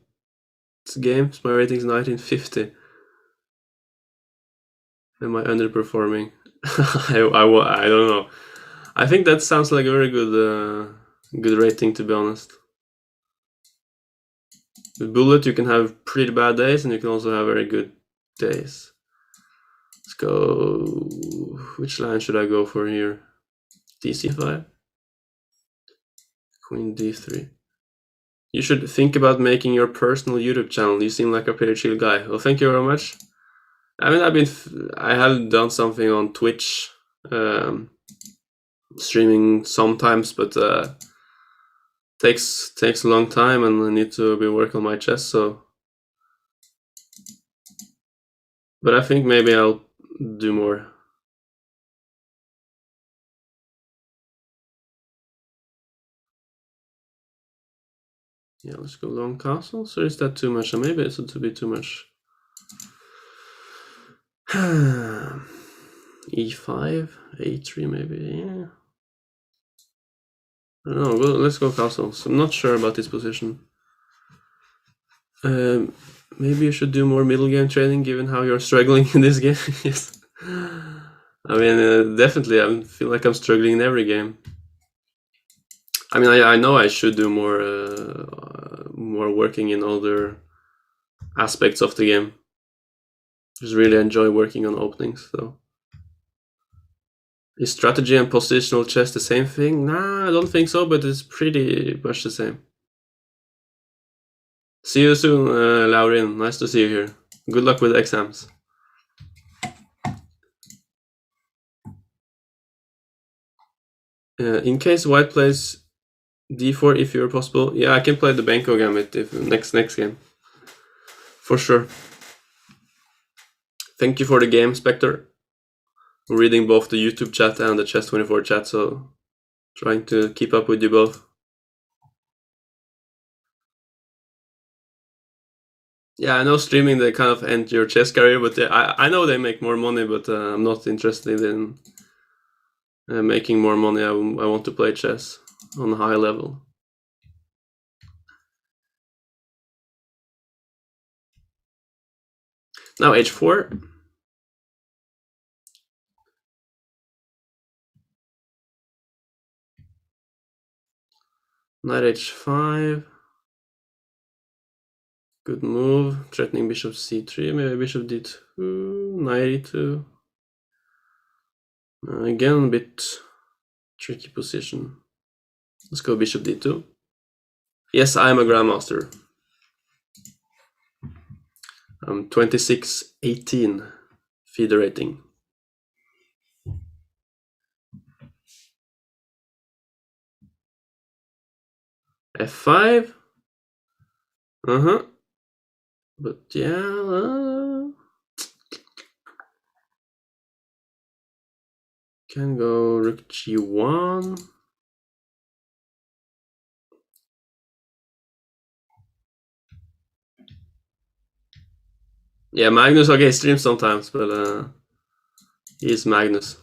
games. My rating is 1950. Am I underperforming? I don't know. I think that sounds like a very good rating, to be honest. With Bullet, you can have pretty bad days, and you can also have very good days. Let's go. Which line should I go for here? DC5? Queen D3. You should think about making your personal YouTube channel. You seem like a pretty chill guy. Well, thank you very much. I mean, I have done something on Twitch, streaming sometimes, but takes a long time, and I need to be working on my chess. So, but I think maybe I'll do more. Yeah, let's go long castles, or is that too much? Or maybe it's to be too much. E5, A3 maybe, yeah. I don't know, let's go castles. I'm not sure about this position. Maybe you should do more middle game training, given how you're struggling in this game. Yes. I mean, definitely, I feel like I'm struggling in every game. I mean, I know I should do more working in other aspects of the game. Just really enjoy working on openings, though. Is strategy and positional chess the same thing? Nah, I don't think so, but it's pretty much the same. See you soon, Laurin. Nice to see you here. Good luck with the exams. In case white plays d4 if you're possible. Yeah, I can play the Benko gambit if next game. For sure. Thank you for the game, Spectre. I'm reading both the YouTube chat and the Chess24 chat, so trying to keep up with you both. Yeah, I know streaming they kind of end your chess career, but I know they make more money, but I'm not interested in making more money. I want to play chess on a high level. Now h4. Knight h5. Good move. Threatening bishop c3. Maybe bishop d2. Knight e2. Again, a bit tricky position. Let's go bishop d2. Yes, I'm a grandmaster. I'm 26-18 FIDE rating. f5. But yeah, can go rook g1. Yeah, Magnus, okay, he streams sometimes, but he's Magnus.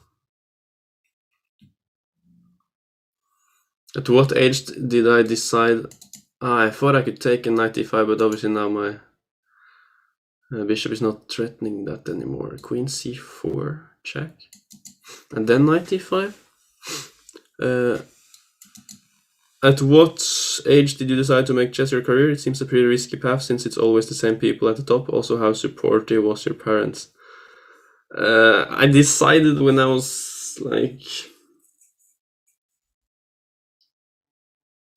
At what age did I decide? I thought I could take a knight e5, but obviously now my bishop is not threatening that anymore. Queen c4, check. And then knight e5. At what age did you decide to make chess your career? It seems a pretty risky path since it's always the same people at the top. Also, how supportive was your parents? I decided when I was like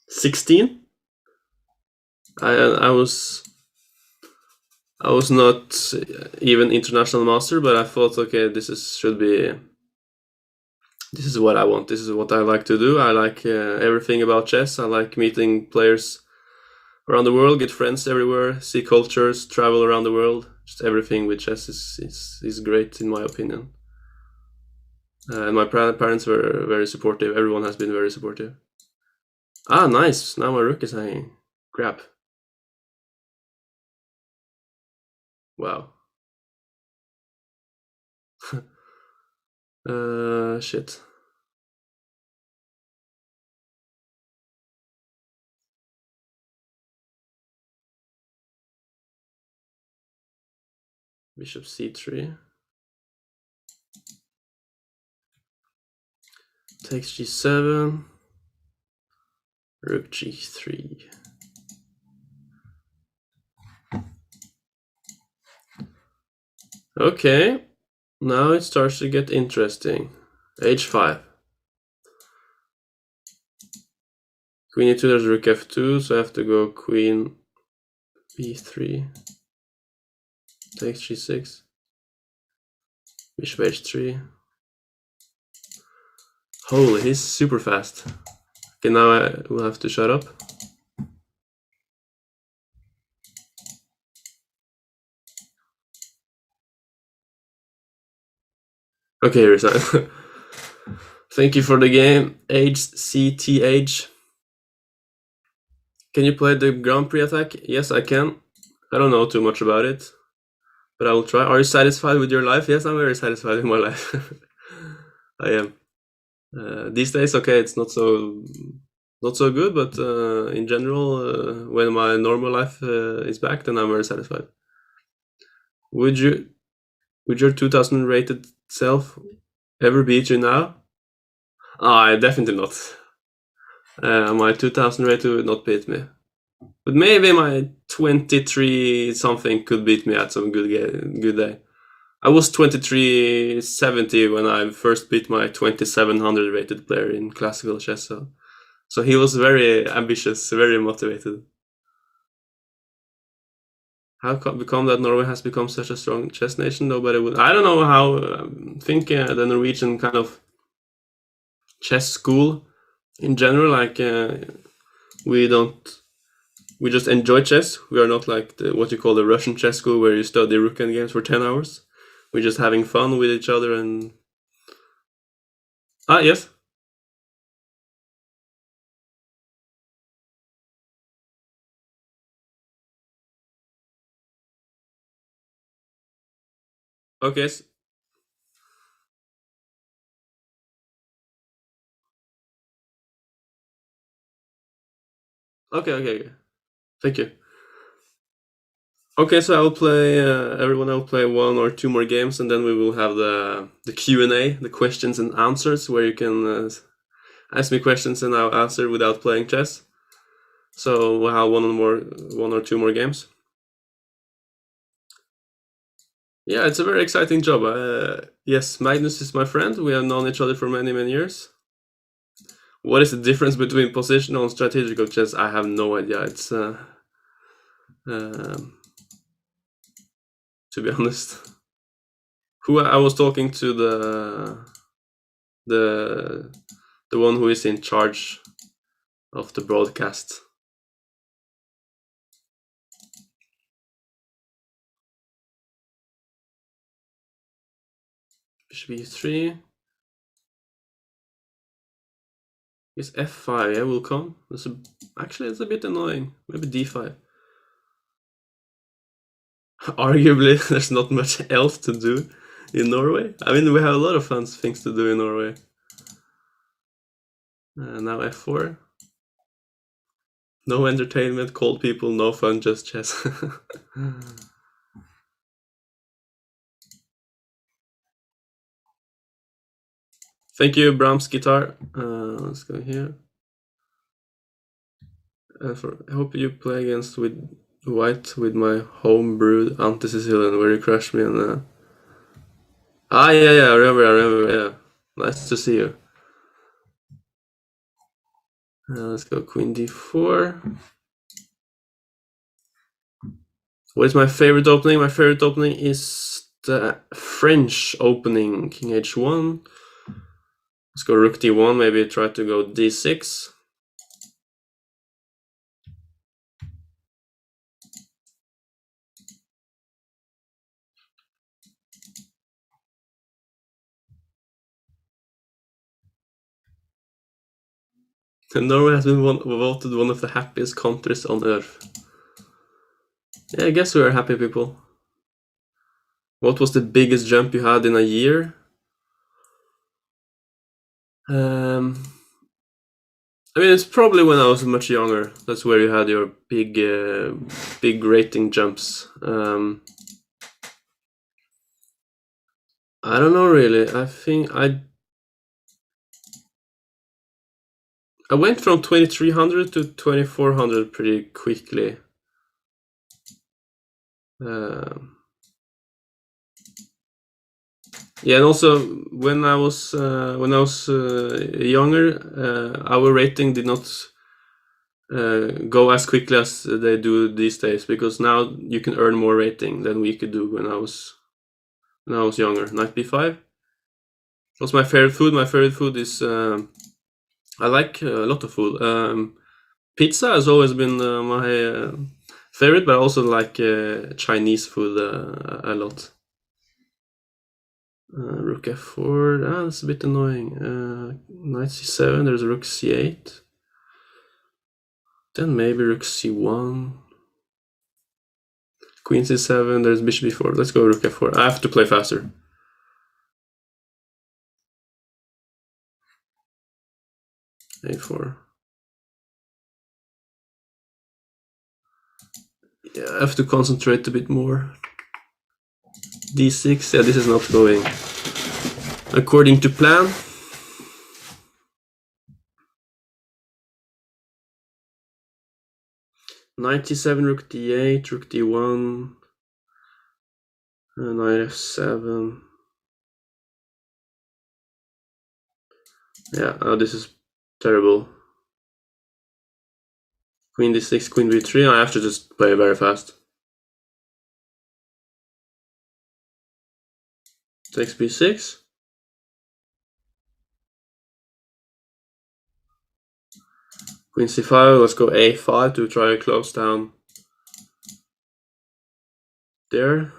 16. I was not even international master, but I thought, okay, this is what I want. This is what I like to do. I like everything about chess. I like meeting players around the world, get friends everywhere, see cultures, travel around the world. Just everything with chess is great in my opinion. And my parents were very supportive. Everyone has been very supportive. Ah, nice. Now my rook is hanging. Crap. Wow. Shit. Bishop c3. Takes g7. Rook g3. Okay, now it starts to get interesting. h5. Queen e2, there's rook f2, so I have to go queen b3. Takes g6. Bishop h3. Holy, he's super fast. Okay, now I will have to shut up. Okay, resign. Thank you for the game, HCTH. Can you play the Grand Prix attack? Yes, I can. I don't know too much about it, but I will try. Are you satisfied with your life? Yes, I'm very satisfied with my life. I am. These days, okay, it's not so good, but in general, when my normal life is back, then I'm very satisfied. Would your 2000 rated self ever beat you now? Definitely not. My 2000 rated would not beat me. But maybe my 23 something could beat me at some good day. I was 2370 when I first beat my 2700 rated player in classical chess. So he was very ambitious, very motivated. How come that Norway has become such a strong chess nation? Nobody would. I don't know how. Think the Norwegian kind of chess school in general, like we just enjoy chess. We are not like what you call the Russian chess school, where you study rook endgames for 10 hours. We're just having fun with each other and... yes. Okay. Okay. Thank you. Okay, so I will play, everyone I will play 1 or 2 more games, and then we will have the Q&A, the questions and answers, where you can ask me questions and I'll answer without playing chess. So we'll have 1 or 2 more games. Yeah, it's a very exciting job. Yes, Magnus is my friend. We have known each other for many, many years. What is the difference between positional and strategical chess? I have no idea. It's to be honest. Who I was talking to the one who is in charge of the broadcast. Bishop e3. Is f5, yeah, will come. Actually, it's a bit annoying. Maybe d5. Arguably, there's not much else to do in Norway. I mean, we have a lot of fun things to do in Norway. Now f4. No entertainment, cold people, no fun, just chess. Thank you, Brahms guitar. Let's go here. I hope you play against white with my home-brewed anti-Sicilian where you crushed me and yeah, I remember, yeah. Nice to see you. Let's go queen d4. What is my favorite opening? My favorite opening is the French opening, king h1. Let's go rook d1, maybe try to go d6. Norway has been voted one of the happiest countries on earth. Yeah, I guess we are happy people. What was the biggest jump you had in a year? I mean, it's probably when I was much younger. That's where you had your big rating jumps. I don't know really. I think I went from 2300 to 2400 pretty quickly. Yeah, and also when I was younger, our rating did not go as quickly as they do these days, because now you can earn more rating than we could do when I was younger. Knight b5. What's my favorite food? My favorite food is I like a lot of food. Pizza has always been my favorite, but I also like Chinese food a lot. Rook f4, that's a bit annoying. Knight c7, there's rook c8. Then maybe rook c1. Queen c7, there's bishop b4. Let's go rook f4. I have to play faster. a4. Yeah, I have to concentrate a bit more. d6, yeah, this is not going according to plan. Knight c7, rook d8, rook d1, knight f7. Yeah, this is terrible. Queen d6, queen b3. I have to just play very fast. Takes b6. Queen c5. Let's go a5 to try to close down there.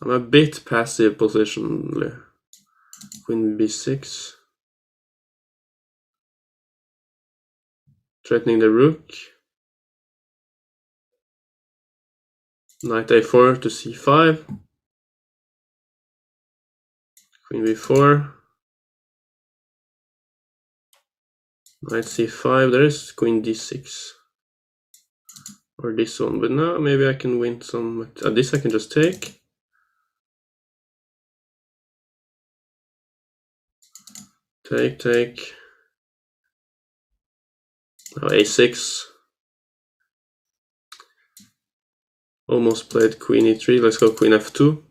I'm a bit passive positionally. Queen b6. Threatening the rook. Knight a4 to c5. Queen b4. Knight c5. There is queen d6. Or this one, but now maybe I can win some. This I can just take. Take. Now a6. Almost played queen e3. Let's go queen f2.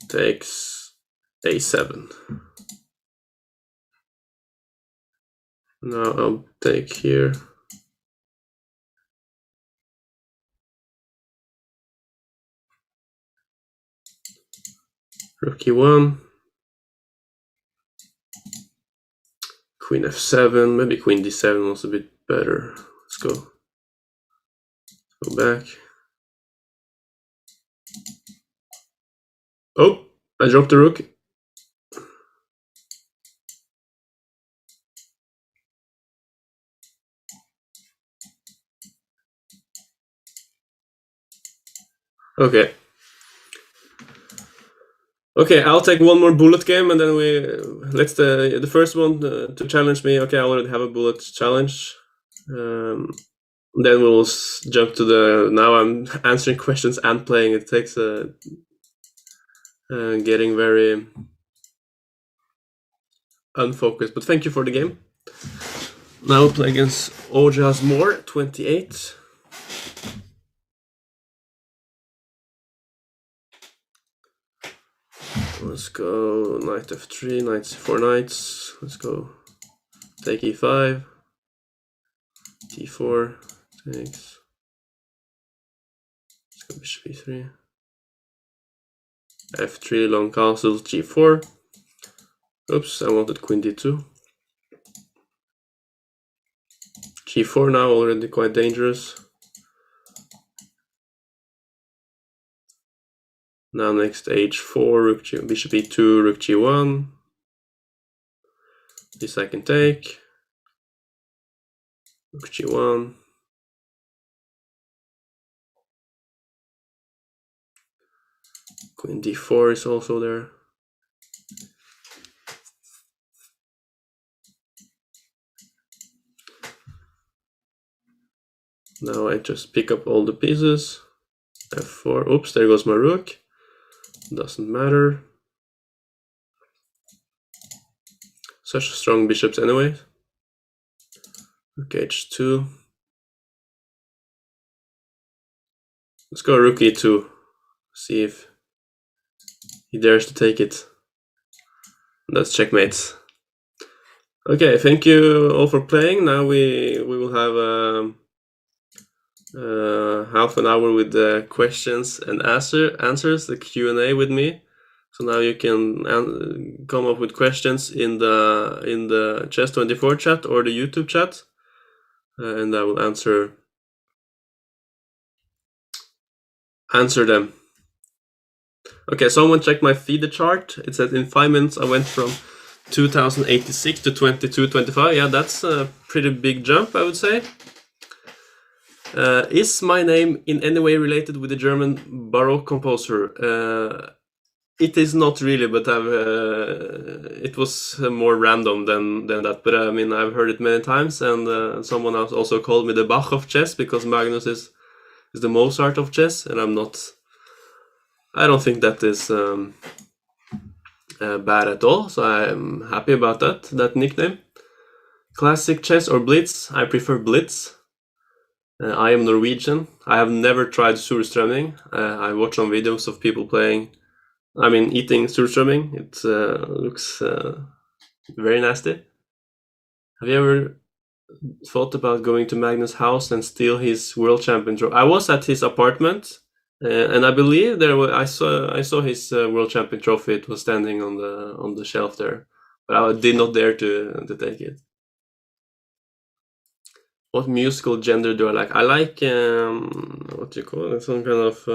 Takes a7. Now I'll take here. Rook e1. Queen f7. Maybe queen d7 was a bit better. Let's go. Go back. Oh, I dropped the rook. Okay. Okay, I'll take one more bullet game, and then let's the first one to challenge me. Okay, I already have a bullet challenge. Then we'll jump to the. Now I'm answering questions and playing. It takes getting very unfocused. But thank you for the game. Now we'll play against Ojas Moore, 28. Let's go knight f3, knight c4 knights. Let's go take e5, d4, takes. Let's go bishop e3, f3, long castle, g4. Oops, I wanted queen d2. g4 now, already quite dangerous. Now next h4, rook g, bishop e2, rook g1. This I can take. Rook g1. Queen d4 is also there. Now I just pick up all the pieces. f4. Oops, there goes my rook. Doesn't matter. Such strong bishops anyway. Rook h2. Let's go rook e2. See if he dares to take it. That's checkmate. Okay, thank you all for playing. Now we will have half an hour with the questions and answers, the Q&A with me. So now you can come up with questions in the Chess24 chat or the YouTube chat, and I will answer them. Okay, someone checked my feeder chart. It said in 5 minutes I went from 2086 to 2225. Yeah, that's a pretty big jump, I would say. Is my name in any way related with the German Baroque composer? It is not really, but it was more random than that. But I mean, I've heard it many times, and someone else also called me the Bach of chess because Magnus is the Mozart of chess, and I'm not. I don't think that is bad at all. So I'm happy about that nickname. Classic chess or Blitz? I prefer Blitz. I am Norwegian. I have never tried surströmming. I watch some videos of people playing. I mean, eating surströmming. It looks very nasty. Have you ever thought about going to Magnus' house and steal his world champion trophy? I was at his apartment, and I believe I saw his world champion trophy. It was standing on the shelf there, but I did not dare to take it. What musical gender do I like? I like what do you call it? Some kind of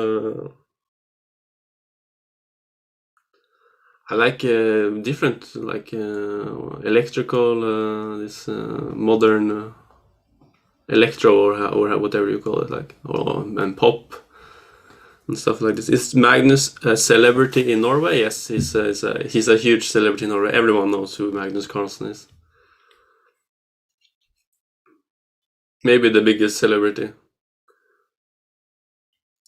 I like different, like electrical, this modern electro or whatever you call it, like and pop and stuff like this. Is Magnus a celebrity in Norway? Yes, he's a huge celebrity in Norway. Everyone knows who Magnus Carlsen is. Maybe the biggest celebrity.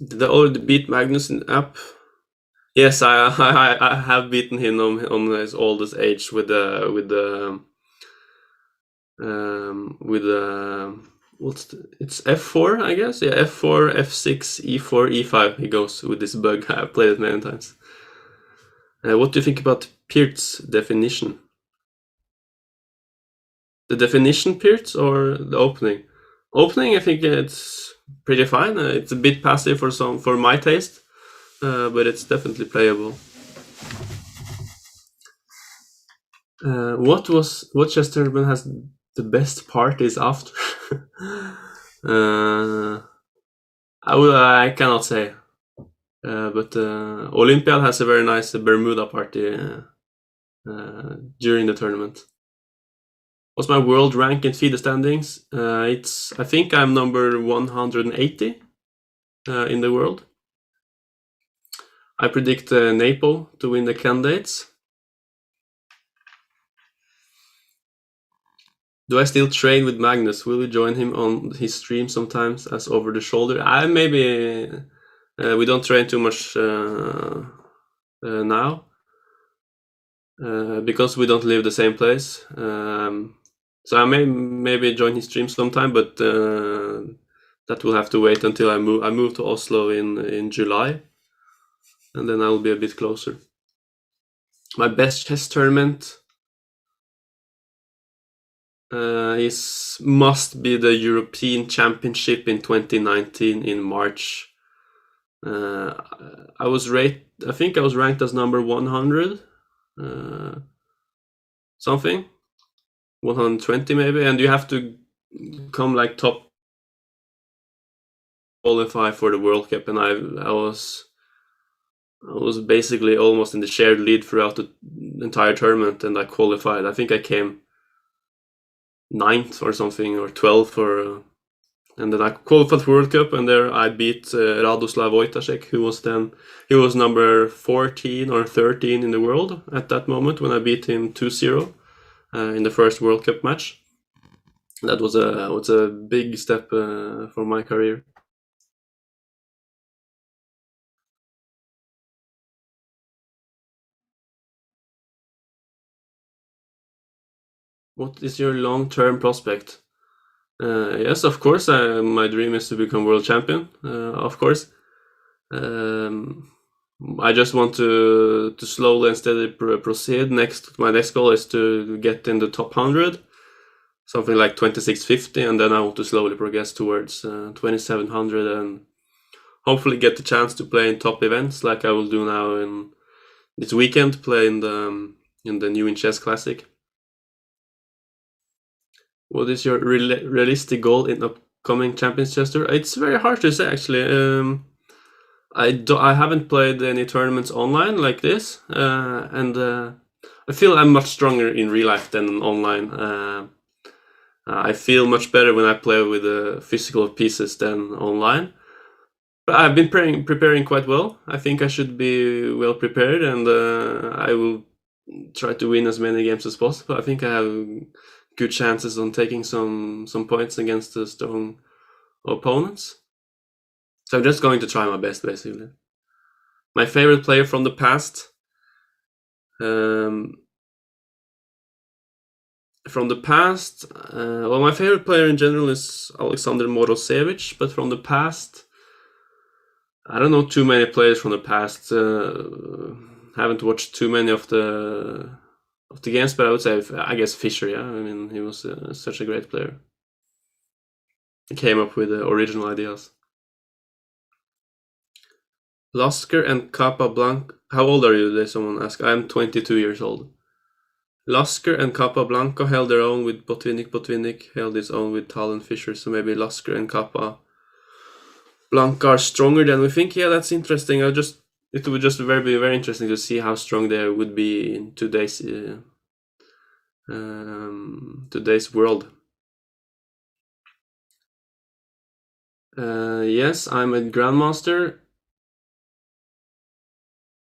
Did I already beat Magnus in app? Yes, I have beaten him on his oldest age with it's f4, I guess. Yeah, f4, f6, e4, e5. He goes with this bug. I've played it many times. What do you think about Peart's definition? The definition Peart or the opening? Opening, I think it's pretty fine. It's a bit passive for my taste, but it's definitely playable. What chess tournament has the best parties after? I cannot say, but Olympiad has a very nice Bermuda party during the tournament. What's my world rank in FIDE standings? I think I'm number 180 in the world. I predict Napo to win the candidates. Do I still train with Magnus? Will you join him on his stream sometimes as over the shoulder? Maybe we don't train too much now because we don't live the same place. So I maybe join his stream sometime, but that will have to wait until I move. I move to Oslo in July, and then I will be a bit closer. My best chess tournament must be the European Championship in 2019 in March. I think I was ranked as number 100, something, 120 maybe, and you have to come like top qualify for the World Cup, and I was basically almost in the shared lead throughout the entire tournament, and I qualified. I think I came 9th or something, or 12th, and then I qualified for World Cup, and there I beat Radoslav Wojtaszek, he was number 14 or 13 in the world at that moment when I beat him 2-0 in the first World Cup match. That was a big step for my career. What is your long-term prospect? Yes, of course. My dream is to become world champion. Of course. Um, I just want to slowly and steadily proceed. My next goal is to get in the top 100, something like 2650, and then I want to slowly progress towards 2700 and hopefully get the chance to play in top events like I will do now in this weekend, play in the New in Chess Classic. What is your realistic goal in upcoming Champions Chess Tour? It's very hard to say actually. I haven't played any tournaments online like this, and I feel I'm much stronger in real life than online. I feel much better when I play with physical pieces than online. But I've been preparing quite well. I think I should be well prepared, and I will try to win as many games as possible. I think I have good chances on taking some points against the strong opponents. So I'm just going to try my best, basically. My favorite player from the past. From the past, well, my favorite player in general is Alexander Morozevich, but from the past, I don't know too many players from the past. Haven't watched too many of the games, but I would say, I guess Fischer. Yeah, I mean, he was such a great player. He came up with original ideas. Lasker and Capablanca. How old are you? Did someone ask? I'm 22 years old. Lasker and Capablanca held their own with Botvinnik. Botvinnik held his own with Tal and Fischer. So maybe Lasker and Capablanca are stronger than we think. Yeah, that's interesting. It would just be very interesting to see how strong they would be in today's world. Yes, I'm a grandmaster.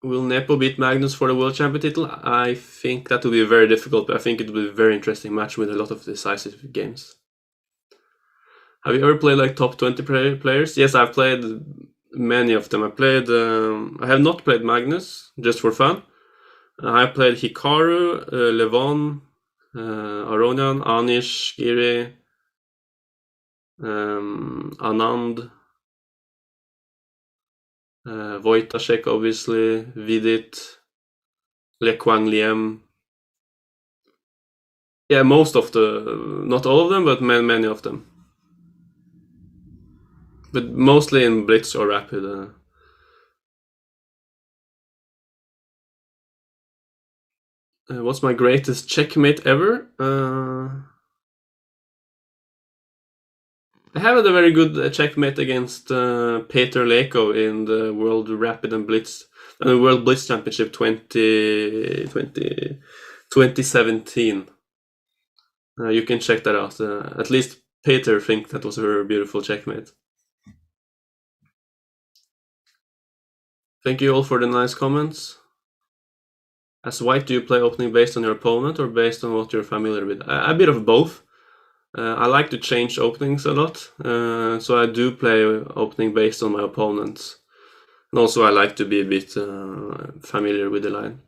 Will Nepo beat Magnus for the world champion title? I think that will be very difficult, but I think it will be a very interesting match with a lot of decisive games. Have you ever played like top 20 players? Yes, I've played many of them. I have not played Magnus, just for fun. I played Hikaru, Levon, Aronian, Anish, Giri, Anand, Wojtaszek, obviously, Vidit, Le Quang Liem. Yeah, most of not all of them, but many of them. But mostly in Blitz or Rapid. What's my greatest checkmate ever? I had a very good checkmate against Peter Leko in the World Rapid and Blitz, World Blitz Championship 2017. You can check that out. At least Peter thinks that was a very beautiful checkmate. Thank you all for the nice comments. As white, do you play opening based on your opponent or based on what you're familiar with? A bit of both. I like to change openings a lot, so I do play opening based on my opponents. And also I like to be a bit familiar with the line.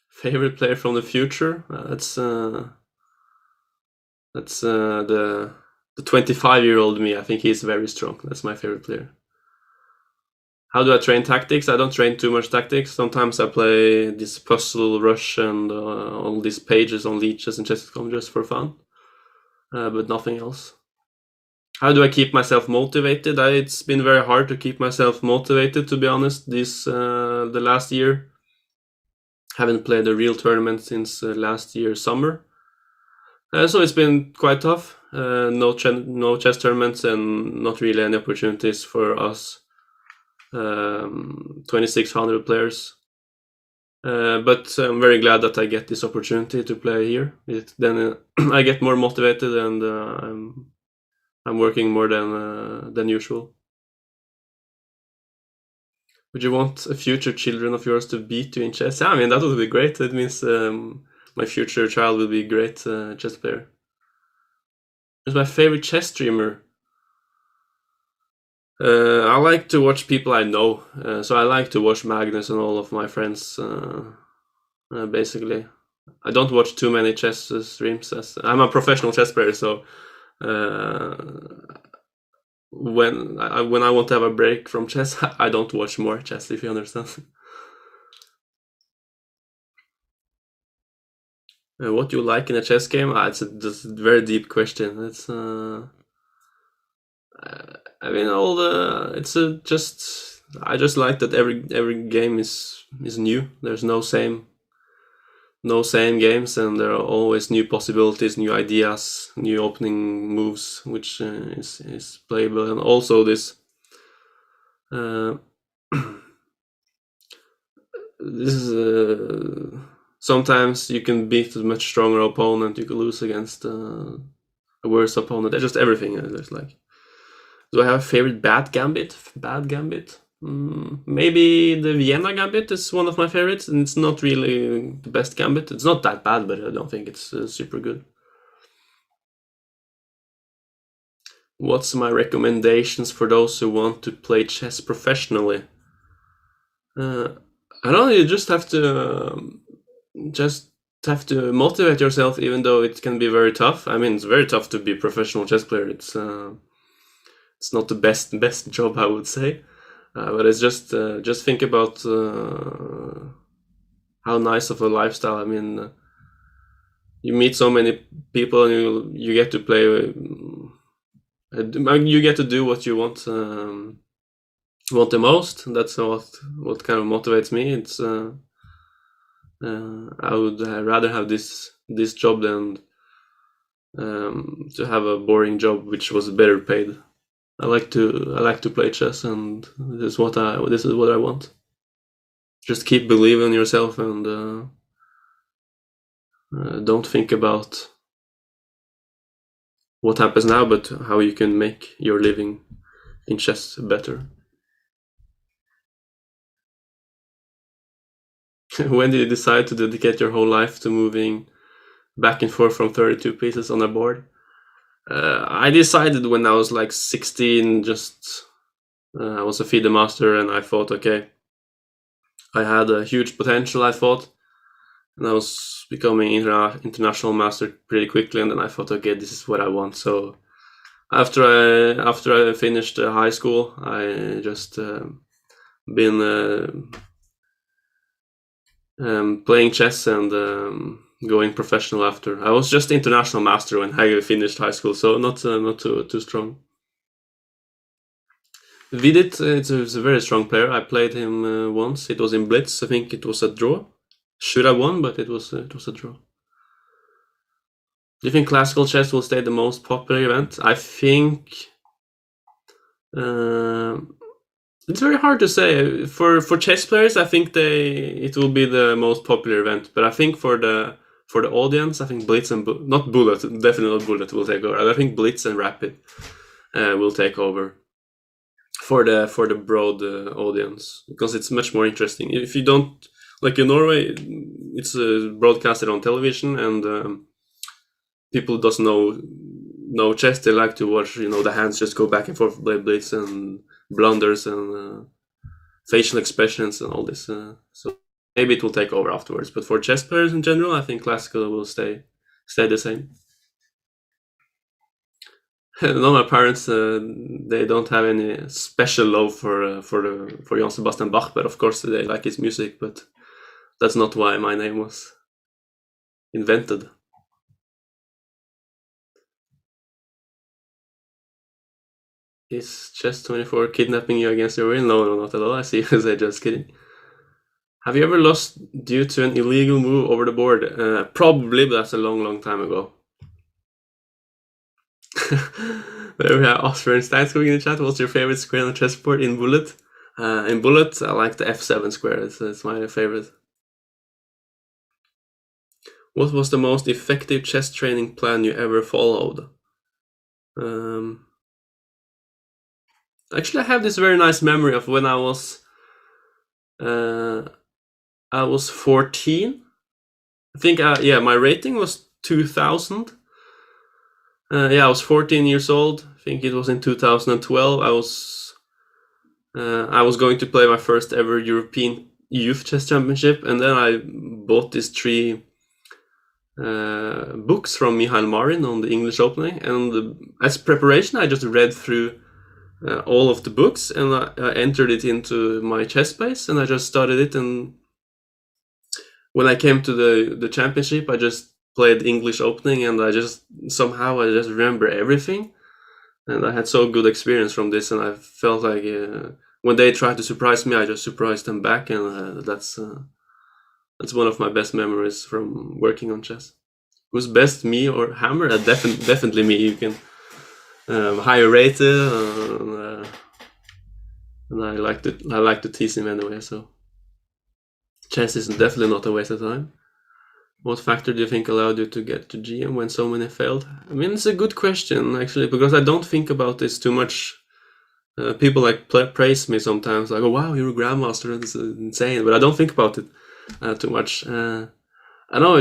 Favorite player from the future? That's the 25-year-old me. I think he's very strong. That's my favorite player. How do I train tactics? I don't train too much tactics. Sometimes I play this puzzle rush and all these pages on leeches and chess.com just for fun, but nothing else. How do I keep myself motivated? It's been very hard to keep myself motivated, to be honest, the last year. Haven't played a real tournament since last year summer. So it's been quite tough. No chess tournaments and not really any opportunities for us 2,600 players. But I'm very glad that I get this opportunity to play here. Then I get more motivated and I'm working more than usual. Would you want a future children of yours to beat you in chess? Yeah, I mean, that would be great. It means my future child will be a great chess player. Who's my favorite chess streamer? I like to watch people I know, so I like to watch Magnus and all of my friends. Basically, I don't watch too many chess streams. As I'm a professional chess player, so uh, when I want to have a break from chess, I don't watch more chess. If you understand. What do you like in a chess game? It's a very deep question. I mean, all the it's a just I just like that every game is new. There's no same games, and there are always new possibilities, new ideas, new opening moves, which is playable, and also this. Uh, this is sometimes you can beat a much stronger opponent. You can lose against a worse opponent. There's just everything. There's like, do I have a favorite bad gambit? Bad gambit? Maybe the Vienna gambit is one of my favorites, and it's not really the best gambit. It's not that bad, but I don't think it's super good. What's my recommendations for those who want to play chess professionally? I don't know. You just have to motivate yourself, even though it can be very tough. I mean, it's very tough to be a professional chess player. It's not the best job, I would say. But it's just think about how nice of a lifestyle. I mean, you meet so many people, and you get to play. You get to do what you want the most. That's what kind of motivates me. It's I would rather have this job than to have a boring job which was better paid. I like to play chess, and this is what I want. Just keep believing in yourself, and don't think about what happens now, but how you can make your living in chess better. When did you decide to dedicate your whole life to moving back and forth from 32 pieces on a board? I decided when I was like 16. Just I was a FIDE master, and I thought, okay, I had a huge potential. I thought, and I was becoming international master pretty quickly. And then I thought, okay, this is what I want. So after I finished high school, I just been playing chess and going professional after. I was just international master when I finished high school, so not too strong. Vidit, it's a very strong player. I played him once. It was in Blitz. I think it was a draw. Should have won, but it was a draw. Do you think classical chess will stay the most popular event? I think it's very hard to say. For chess players, I think it will be the most popular event. But I think for the audience, I think Blitz and not Bullet, definitely not Bullet will take over. I think Blitz and Rapid will take over for the broad audience, because it's much more interesting. If you don't, like in Norway, it's broadcasted on television, and people doesn't know chess. They like to watch, the hands just go back and forth, play blitz and blunders and facial expressions and all this. So maybe it will take over afterwards. But for chess players in general, I think classical will stay the same. No, my parents they don't have any special love for Johan-Sebastian Bach, but of course they like his music. But that's not why my name was invented. Is Chess24 kidnapping you against your will? No, not at all. I see you say just kidding. Have you ever lost due to an illegal move over the board? Probably, but that's a long time ago. There we have Oscar and Steinskog in the chat. What's your favorite square on the chessboard in Bullet? In Bullet, I like the F7 square. It's my favorite. What was the most effective chess training plan you ever followed? Actually, I have this very nice memory of when I was 14. I think, my rating was 2000. I was 14 years old. I think it was in 2012. I was I was going to play my first ever European Youth Chess Championship, and then I bought these 3 books from Mihail Marin on the English opening, and as preparation I just read through all of the books, and I entered it into my chess base, and I just studied it, and when I came to the championship I just played English opening, and I just remember everything, and I had so good experience from this, and I felt like when they tried to surprise me I just surprised them back, and that's one of my best memories from working on chess. Who's best, me or Hammer? Definitely me. You can higher rated, and I like to tease him anyway. So chess is definitely not a waste of time. What factor do you think allowed you to get to GM when so many failed? I mean, it's a good question actually, because I don't think about this too much. People like praise me sometimes, like, "Oh wow, you're a grandmaster, that's insane," but I don't think about it too much. I know,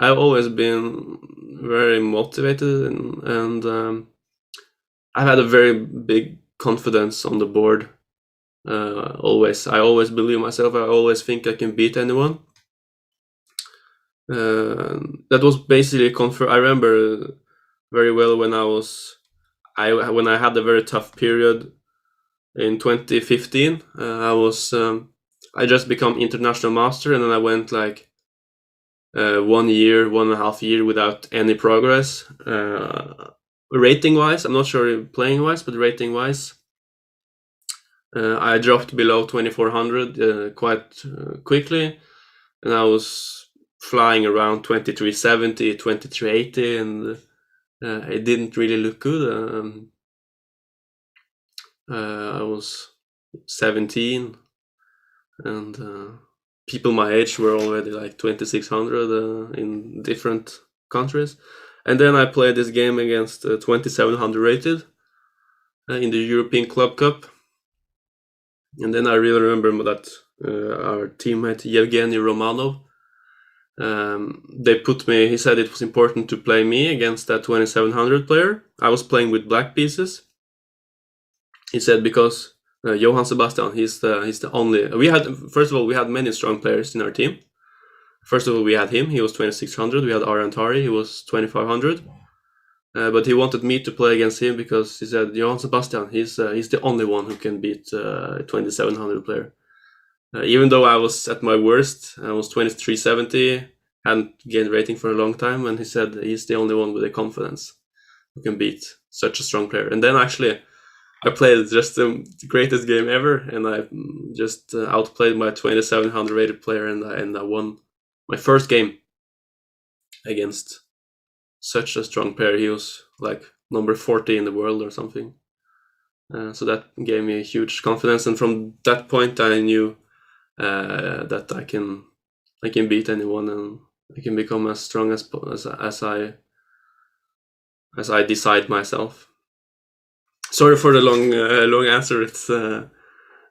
I've always been very motivated, and I've had a very big confidence on the board. Always, I always believe myself. I always think I can beat anyone. That was basically confirmed. I remember very well when when I had a very tough period in 2015. I just become international master, and then I went like 1.5 year without any progress. Rating wise, I'm not sure playing wise, but rating wise, I dropped below 2400 quite quickly, and I was flying around 2370, 2380, and it didn't really look good. I was 17, and people my age were already like 2600 in different countries. And then I played this game against 2700 rated in the European Club Cup. And then I really remember that our teammate Yevgeny Romanov, he said it was important to play me against that 2700 player. I was playing with black pieces. He said because Johan-Sebastian, he's the only. First of all, we had many strong players in our team. First of all, we had him. He was 2600. We had Arantari. He was 2500. But he wanted me to play against him because he said Johan-Sebastian, he's the only one who can beat 2700 player. Even though I was at my worst, I was 2370, hadn't gained rating for a long time, and he said he's the only one with the confidence who can beat such a strong player. And then actually, I played just the greatest game ever, and I just outplayed my 2700 rated player, and I won my first game against such a strong player. He was like number 40 in the world or something. So that gave me a huge confidence, and from that point I knew that I can beat anyone, and I can become as strong as I decide myself. Sorry for the long answer. It's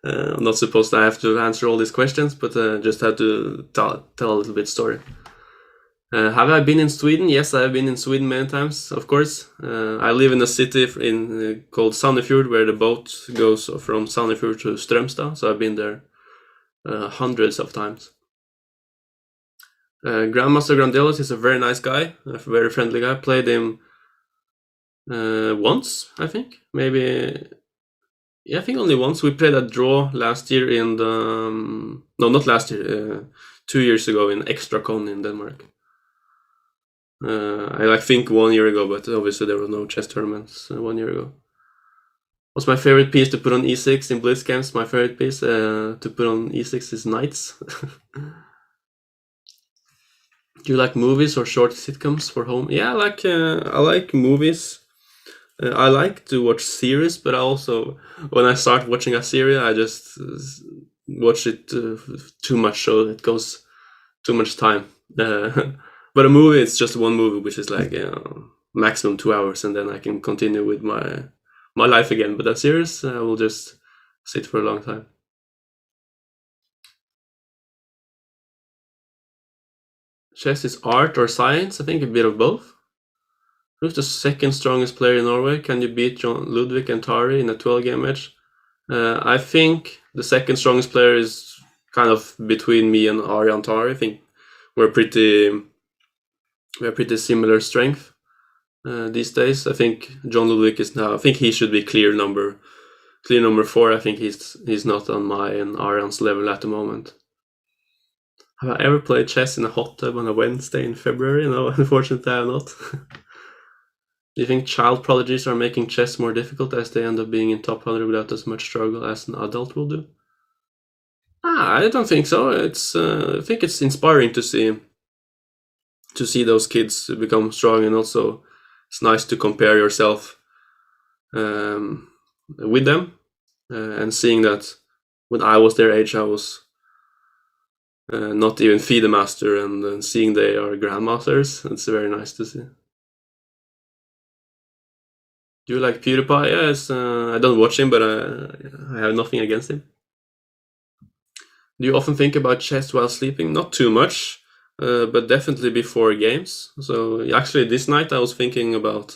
I'm not supposed to have to answer all these questions, but just had to tell a little bit story. Have I been in Sweden? Yes, I have been in Sweden many times, of course. I live in a city called Sandefjord, where the boat goes from Sandefjord to Strömstad, so I've been there hundreds of times. Grandmaster Grandelos is a very nice guy, a very friendly guy. Played him once, I think. I think only once. We played a draw last year no, not last year, 2 years ago in Extracon in Denmark. I think 1 year ago, but obviously there were no chess tournaments 1 year ago. What's my favorite piece to put on e6 in Blitz games? My favorite piece to put on e6 is knights. Do you like movies or short sitcoms for home? Yeah, I like movies. I like to watch series, but I also, when I start watching a series, I just watch it too much, so it goes too much time. But a movie, it's just one movie, which is like maximum 2 hours, and then I can continue with my life again. But a series, I will just sit for a long time. Chess is art or science? I think a bit of both. Who's the second strongest player in Norway? Can you beat John Ludwig and Tari in a 12-game match? I think the second strongest player is kind of between me and Arjan Tar. I think we're pretty similar strength these days. I think John Ludwig is now. I think he should be clear number 4. I think he's not on my and Arjan's level at the moment. Have I ever played chess in a hot tub on a Wednesday in February? No, unfortunately I have not. Do you think child prodigies are making chess more difficult as they end up being in top 100 without as much struggle as an adult will do? I don't think so. I think it's inspiring to see those kids become strong, and also it's nice to compare yourself with them, and seeing that when I was their age, I was not even FIDE master, and seeing they are grandmasters, it's very nice to see. Do you like PewDiePie? Yes, I don't watch him, but I have nothing against him. Do you often think about chess while sleeping? Not too much, but definitely before games. So actually this night I was thinking about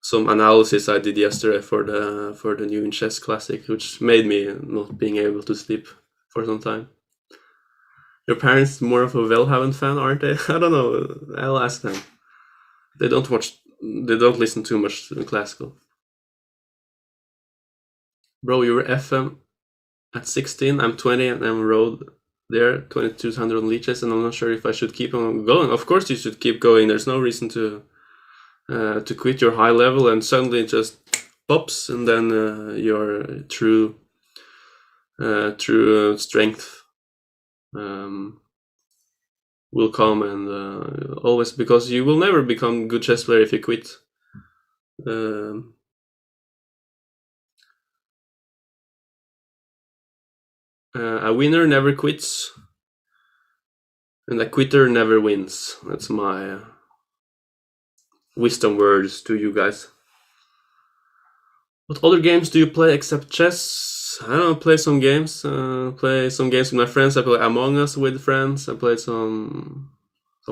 some analysis I did yesterday for the new Chess Classic, which made me not being able to sleep for some time. Your parents more of a Welhaven fan, aren't they? I don't know. I'll ask them. They don't listen too much to classical. Bro, you were FM at 16. I'm 20 and I'm road there, 2200 leeches, and I'm not sure if I should keep on going. Of course you should keep going. There's no reason to quit your high level and suddenly it just pops, and then your true strength will come, and always, because you will never become good chess player if you quit. A winner never quits, and a quitter never wins. That's my wisdom words to you guys. What other games do you play except chess? I don't know, play some games. Play some games with my friends. I play Among Us with friends. I play some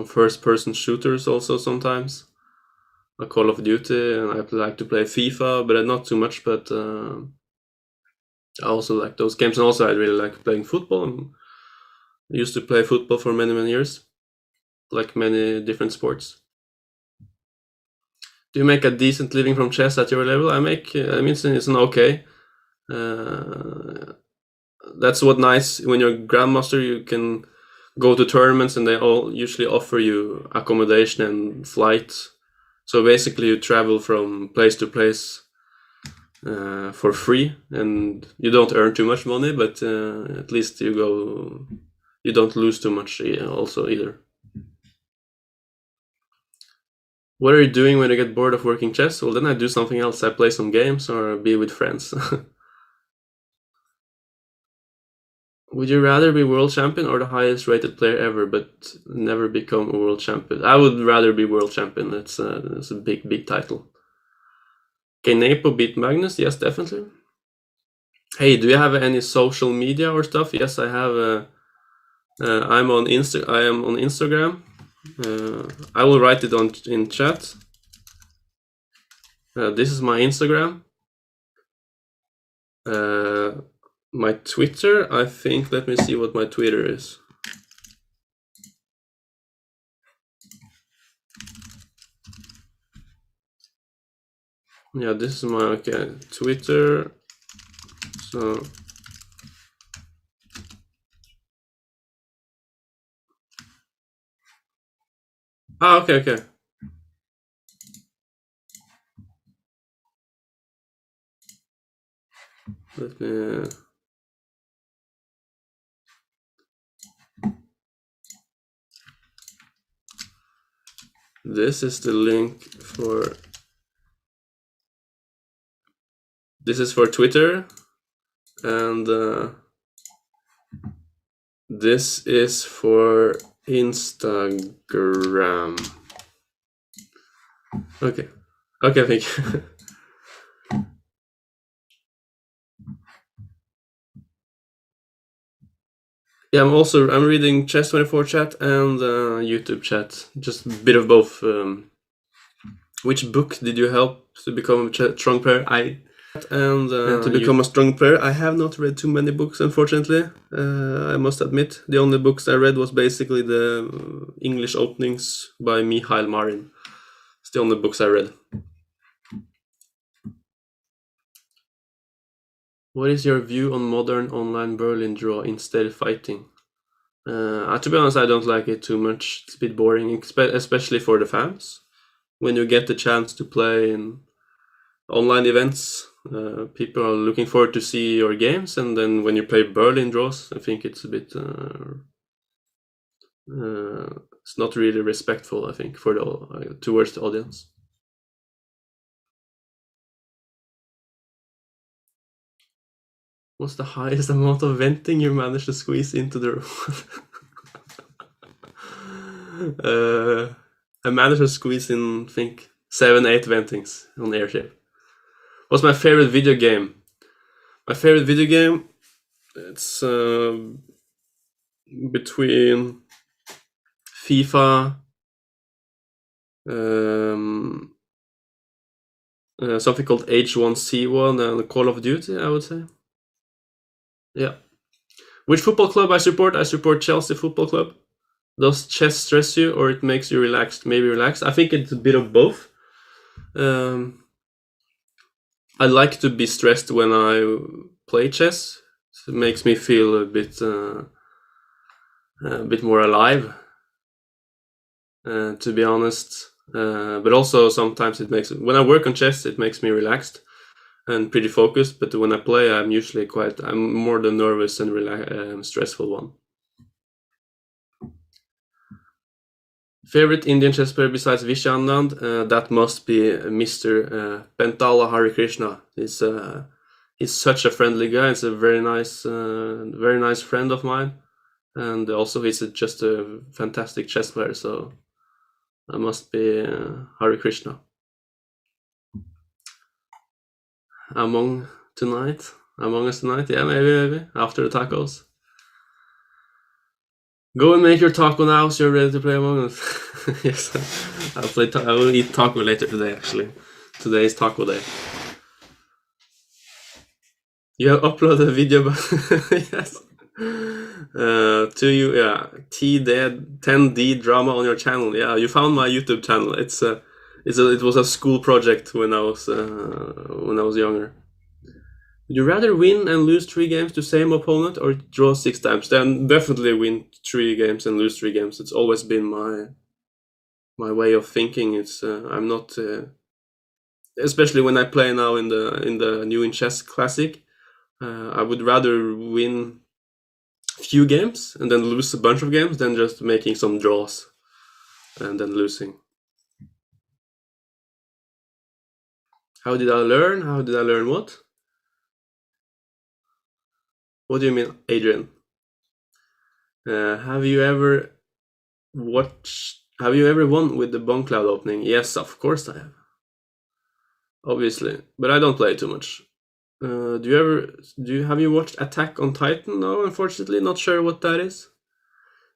first-person shooters also sometimes. Like Call of Duty, and I like to play FIFA, but not too much. But I also like those games, and also I really like playing football. I used to play football for many years, like many different sports. Do you make a decent living from chess at your level? I mean, it's an okay. That's what nice when you're grandmaster. You can go to tournaments, and they all usually offer you accommodation and flight. So basically, you travel from place to place for free, and you don't earn too much money, but at least you don't lose too much also either. What are you doing when you get bored of working chess? Well, then I do something else. I play some games or be with friends. Would you rather be world champion or the highest rated player ever, but never become a world champion? I would rather be world champion. It's a big title. Can Nepo beat Magnus? Yes, definitely. Hey, do you have any social media or stuff? Yes, I have. I am on Instagram. I will write it in chat. This is my Instagram. My Twitter, I think. Let me see what my Twitter is. Yeah, this is my Twitter. So okay. Let me. This is the link for. This is for Twitter, and this is for Instagram. Okay, thank you. Yeah, I'm reading Chess24 chat and YouTube chat, just a bit of both. Which book did you help to become a strong player? and to become a strong player. I have not read too many books, unfortunately. I must admit, the only books I read was basically the English openings by Mihail Marin. It's the only books I read. What is your view on modern online Berlin draw instead fighting? To be honest, I don't like it too much. It's a bit boring, especially for the fans. When you get the chance to play in online events, people are looking forward to see your games, and then when you play Berlin draws, I think it's a bit it's not really respectful, I think, for the towards the audience. What's the highest amount of venting you managed to squeeze into the I managed to squeeze in, I think, 7-8 ventings on airship. What's my favorite video game? My favorite video game, it's between FIFA, something called H1C1 and Call of Duty, I would say. Yeah. Which football club I support? I support Chelsea Football Club. Does chess stress you or it makes you relaxed? Maybe relaxed. I think it's a bit of both. I like to be stressed when I play chess. It makes me feel a bit more alive, to be honest. But also sometimes when I work on chess, it makes me relaxed and pretty focused. But when I play, I'm more the nervous and stressful one. Favorite Indian chess player besides Vishy Anand? That must be Mr. Pentala Hari Krishna. He's such a friendly guy. He's a very nice friend of mine, and also he's just a fantastic chess player. So that must be Hari Krishna. Among us tonight? Yeah, maybe after the tacos. Go and make your taco now, so you're ready to play Among Us. Yes, I will eat taco later today, actually. Today is taco day. You have uploaded a video, yes. To you, yeah. 10D drama on your channel. Yeah, you found my YouTube channel. It was a school project when I was younger. Would you rather win and lose 3 games to same opponent or draw 6 times? Then definitely win 3 games and lose 3 games. It's always been my way of thinking. It's I'm not, especially when I play now in the New in Chess Classic. I would rather win a few games and then lose a bunch of games than just making some draws and then losing. How did I learn? How did I learn what? What do you mean, Adrian? Have you ever won with the Bomb Cloud opening? Yes, of course I have. Obviously, but I don't play too much. Have you watched Attack on Titan? No, unfortunately, not sure what that is.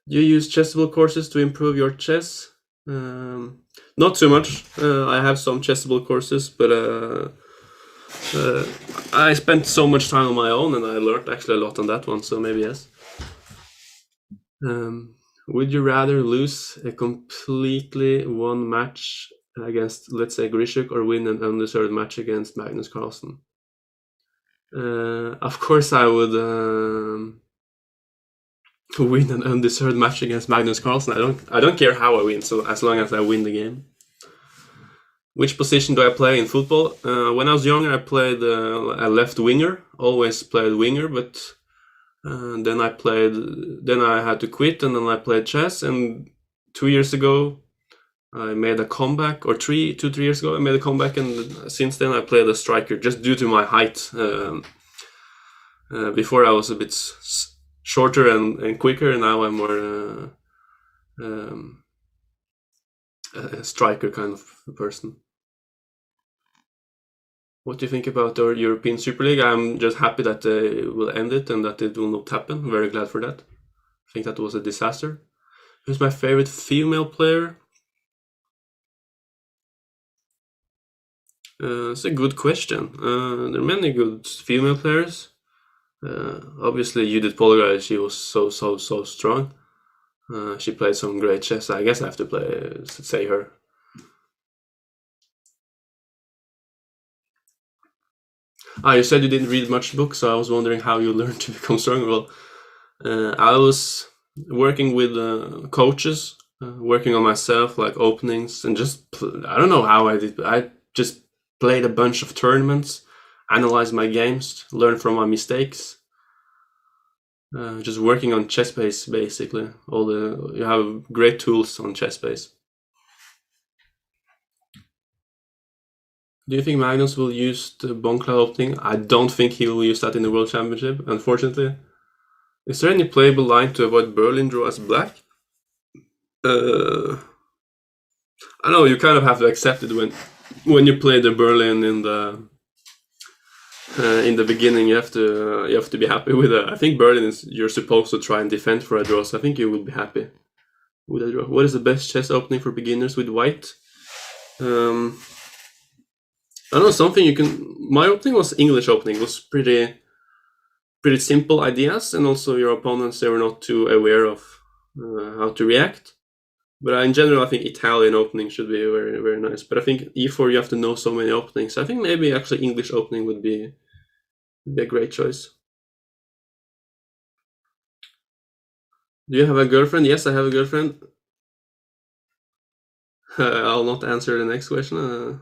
Do you use chessable courses to improve your chess? Not too much. I have some chessable courses, but I spent so much time on my own and I learned actually a lot on that one, so maybe yes. Would you rather lose a completely won match against, let's say, Grishuk, or win an undeserved match against Magnus Carlsen? Of course I would win an undeserved match against Magnus Carlsen. I don't care how I win, so as long as I win the game. Which position do I play in football? When I was younger, I played a left winger. Always played winger, but then I had to quit, and then I played chess. And 2 years ago, I made a comeback, or 3 years ago, I made a comeback, and since then I played a striker, just due to my height. Before I was a bit shorter and quicker, and now I'm more a striker kind of person. What do you think about our European Super League? I'm just happy that they will end it and that it will not happen. Very glad for that. I think that was a disaster. Who's my favorite female player? It's a good question. There are many good female players. Obviously, Judith Polgard, she was so strong. She played some great chess. I guess I have to say her. You said you didn't read much books, so I was wondering how you learned to become stronger. Well, I was working with coaches, working on myself, like openings, and I don't know how I did. I just played a bunch of tournaments, analyzed my games, learned from my mistakes. Just working on ChessBase, basically. You have great tools on ChessBase. Do you think Magnus will use the Bonclaw opening? I don't think he will use that in the World Championship, unfortunately. Is there any playable line to avoid Berlin draw as black? I know you kind of have to accept it when you play the Berlin in the beginning. You have to be happy with it. I think Berlin is you're supposed to try and defend for a draw, so I think you will be happy with a draw. What is the best chess opening for beginners with white? I don't know, something you can. My opening was English opening. It was pretty simple ideas, and also your opponents, they were not too aware of how to react. But in general, I think Italian opening should be very, very nice. But I think E4, you have to know so many openings. I think maybe actually English opening would be a great choice. Do you have a girlfriend? Yes, I have a girlfriend. I'll not answer the next question.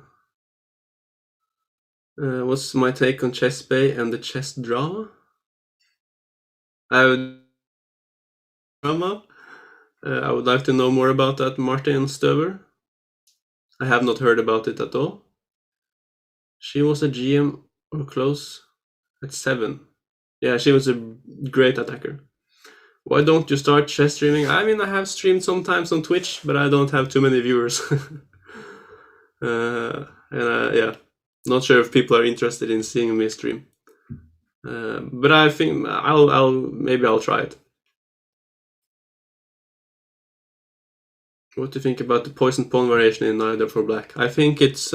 What's my take on Chess Bay and the chess drama? I would like to know more about that, Martin Stöver. I have not heard about it at all. She was a GM or close at 7. Yeah, she was a great attacker. Why don't you start chess streaming? I mean, I have streamed sometimes on Twitch, but I don't have too many viewers. Yeah, not sure if people are interested in seeing me stream. But I think maybe I'll try it. What do you think about the poison pawn variation in Neither for Black? I think it's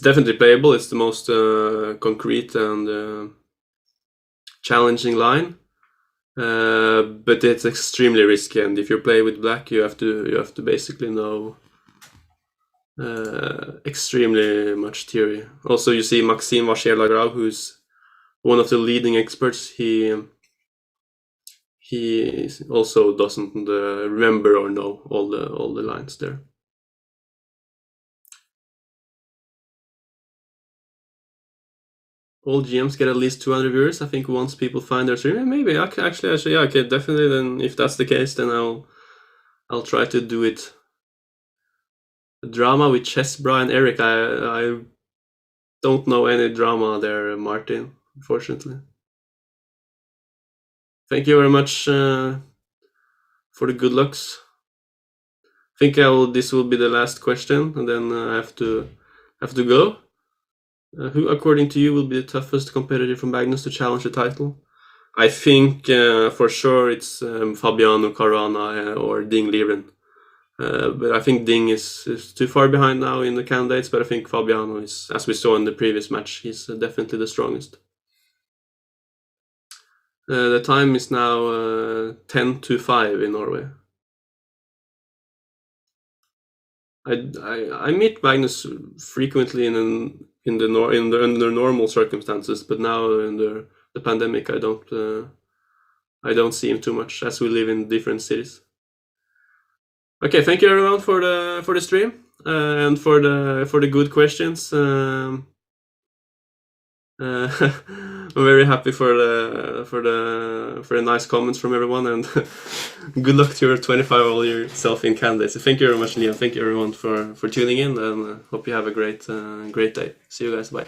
definitely playable. It's the most concrete and challenging line, but it's extremely risky. And if you play with black, you have to basically know extremely much theory. Also, you see Maxime Vacher-Lagrave, who's one of the leading experts. He also doesn't remember or know all the lines there. All GMs get at least 200 viewers. I think once people find their stream, maybe actually, yeah, okay, definitely. Then if that's the case, then I'll try to do it. Drama with Chessbra and Eric. I don't know any drama there, Martin, unfortunately. Thank you very much for the good lucks. I think this will be the last question, and then I have to go. Who, according to you, will be the toughest competitor from Magnus to challenge the title? I think for sure it's Fabiano Caruana or Ding Liren. But I think Ding is too far behind now in the candidates, but I think Fabiano is, as we saw in the previous match, he's definitely the strongest. The time is now 10:05 in Norway. I meet Magnus frequently under normal circumstances, but now in the pandemic, I don't see him too much, as we live in different cities. Okay, thank you everyone for the stream and for the good questions. I'm very happy for the nice comments from everyone, and good luck to your 25-year-old yourself in Canada. So thank you very much, Liam. Thank you everyone for tuning in, and hope you have a great day. See you guys. Bye.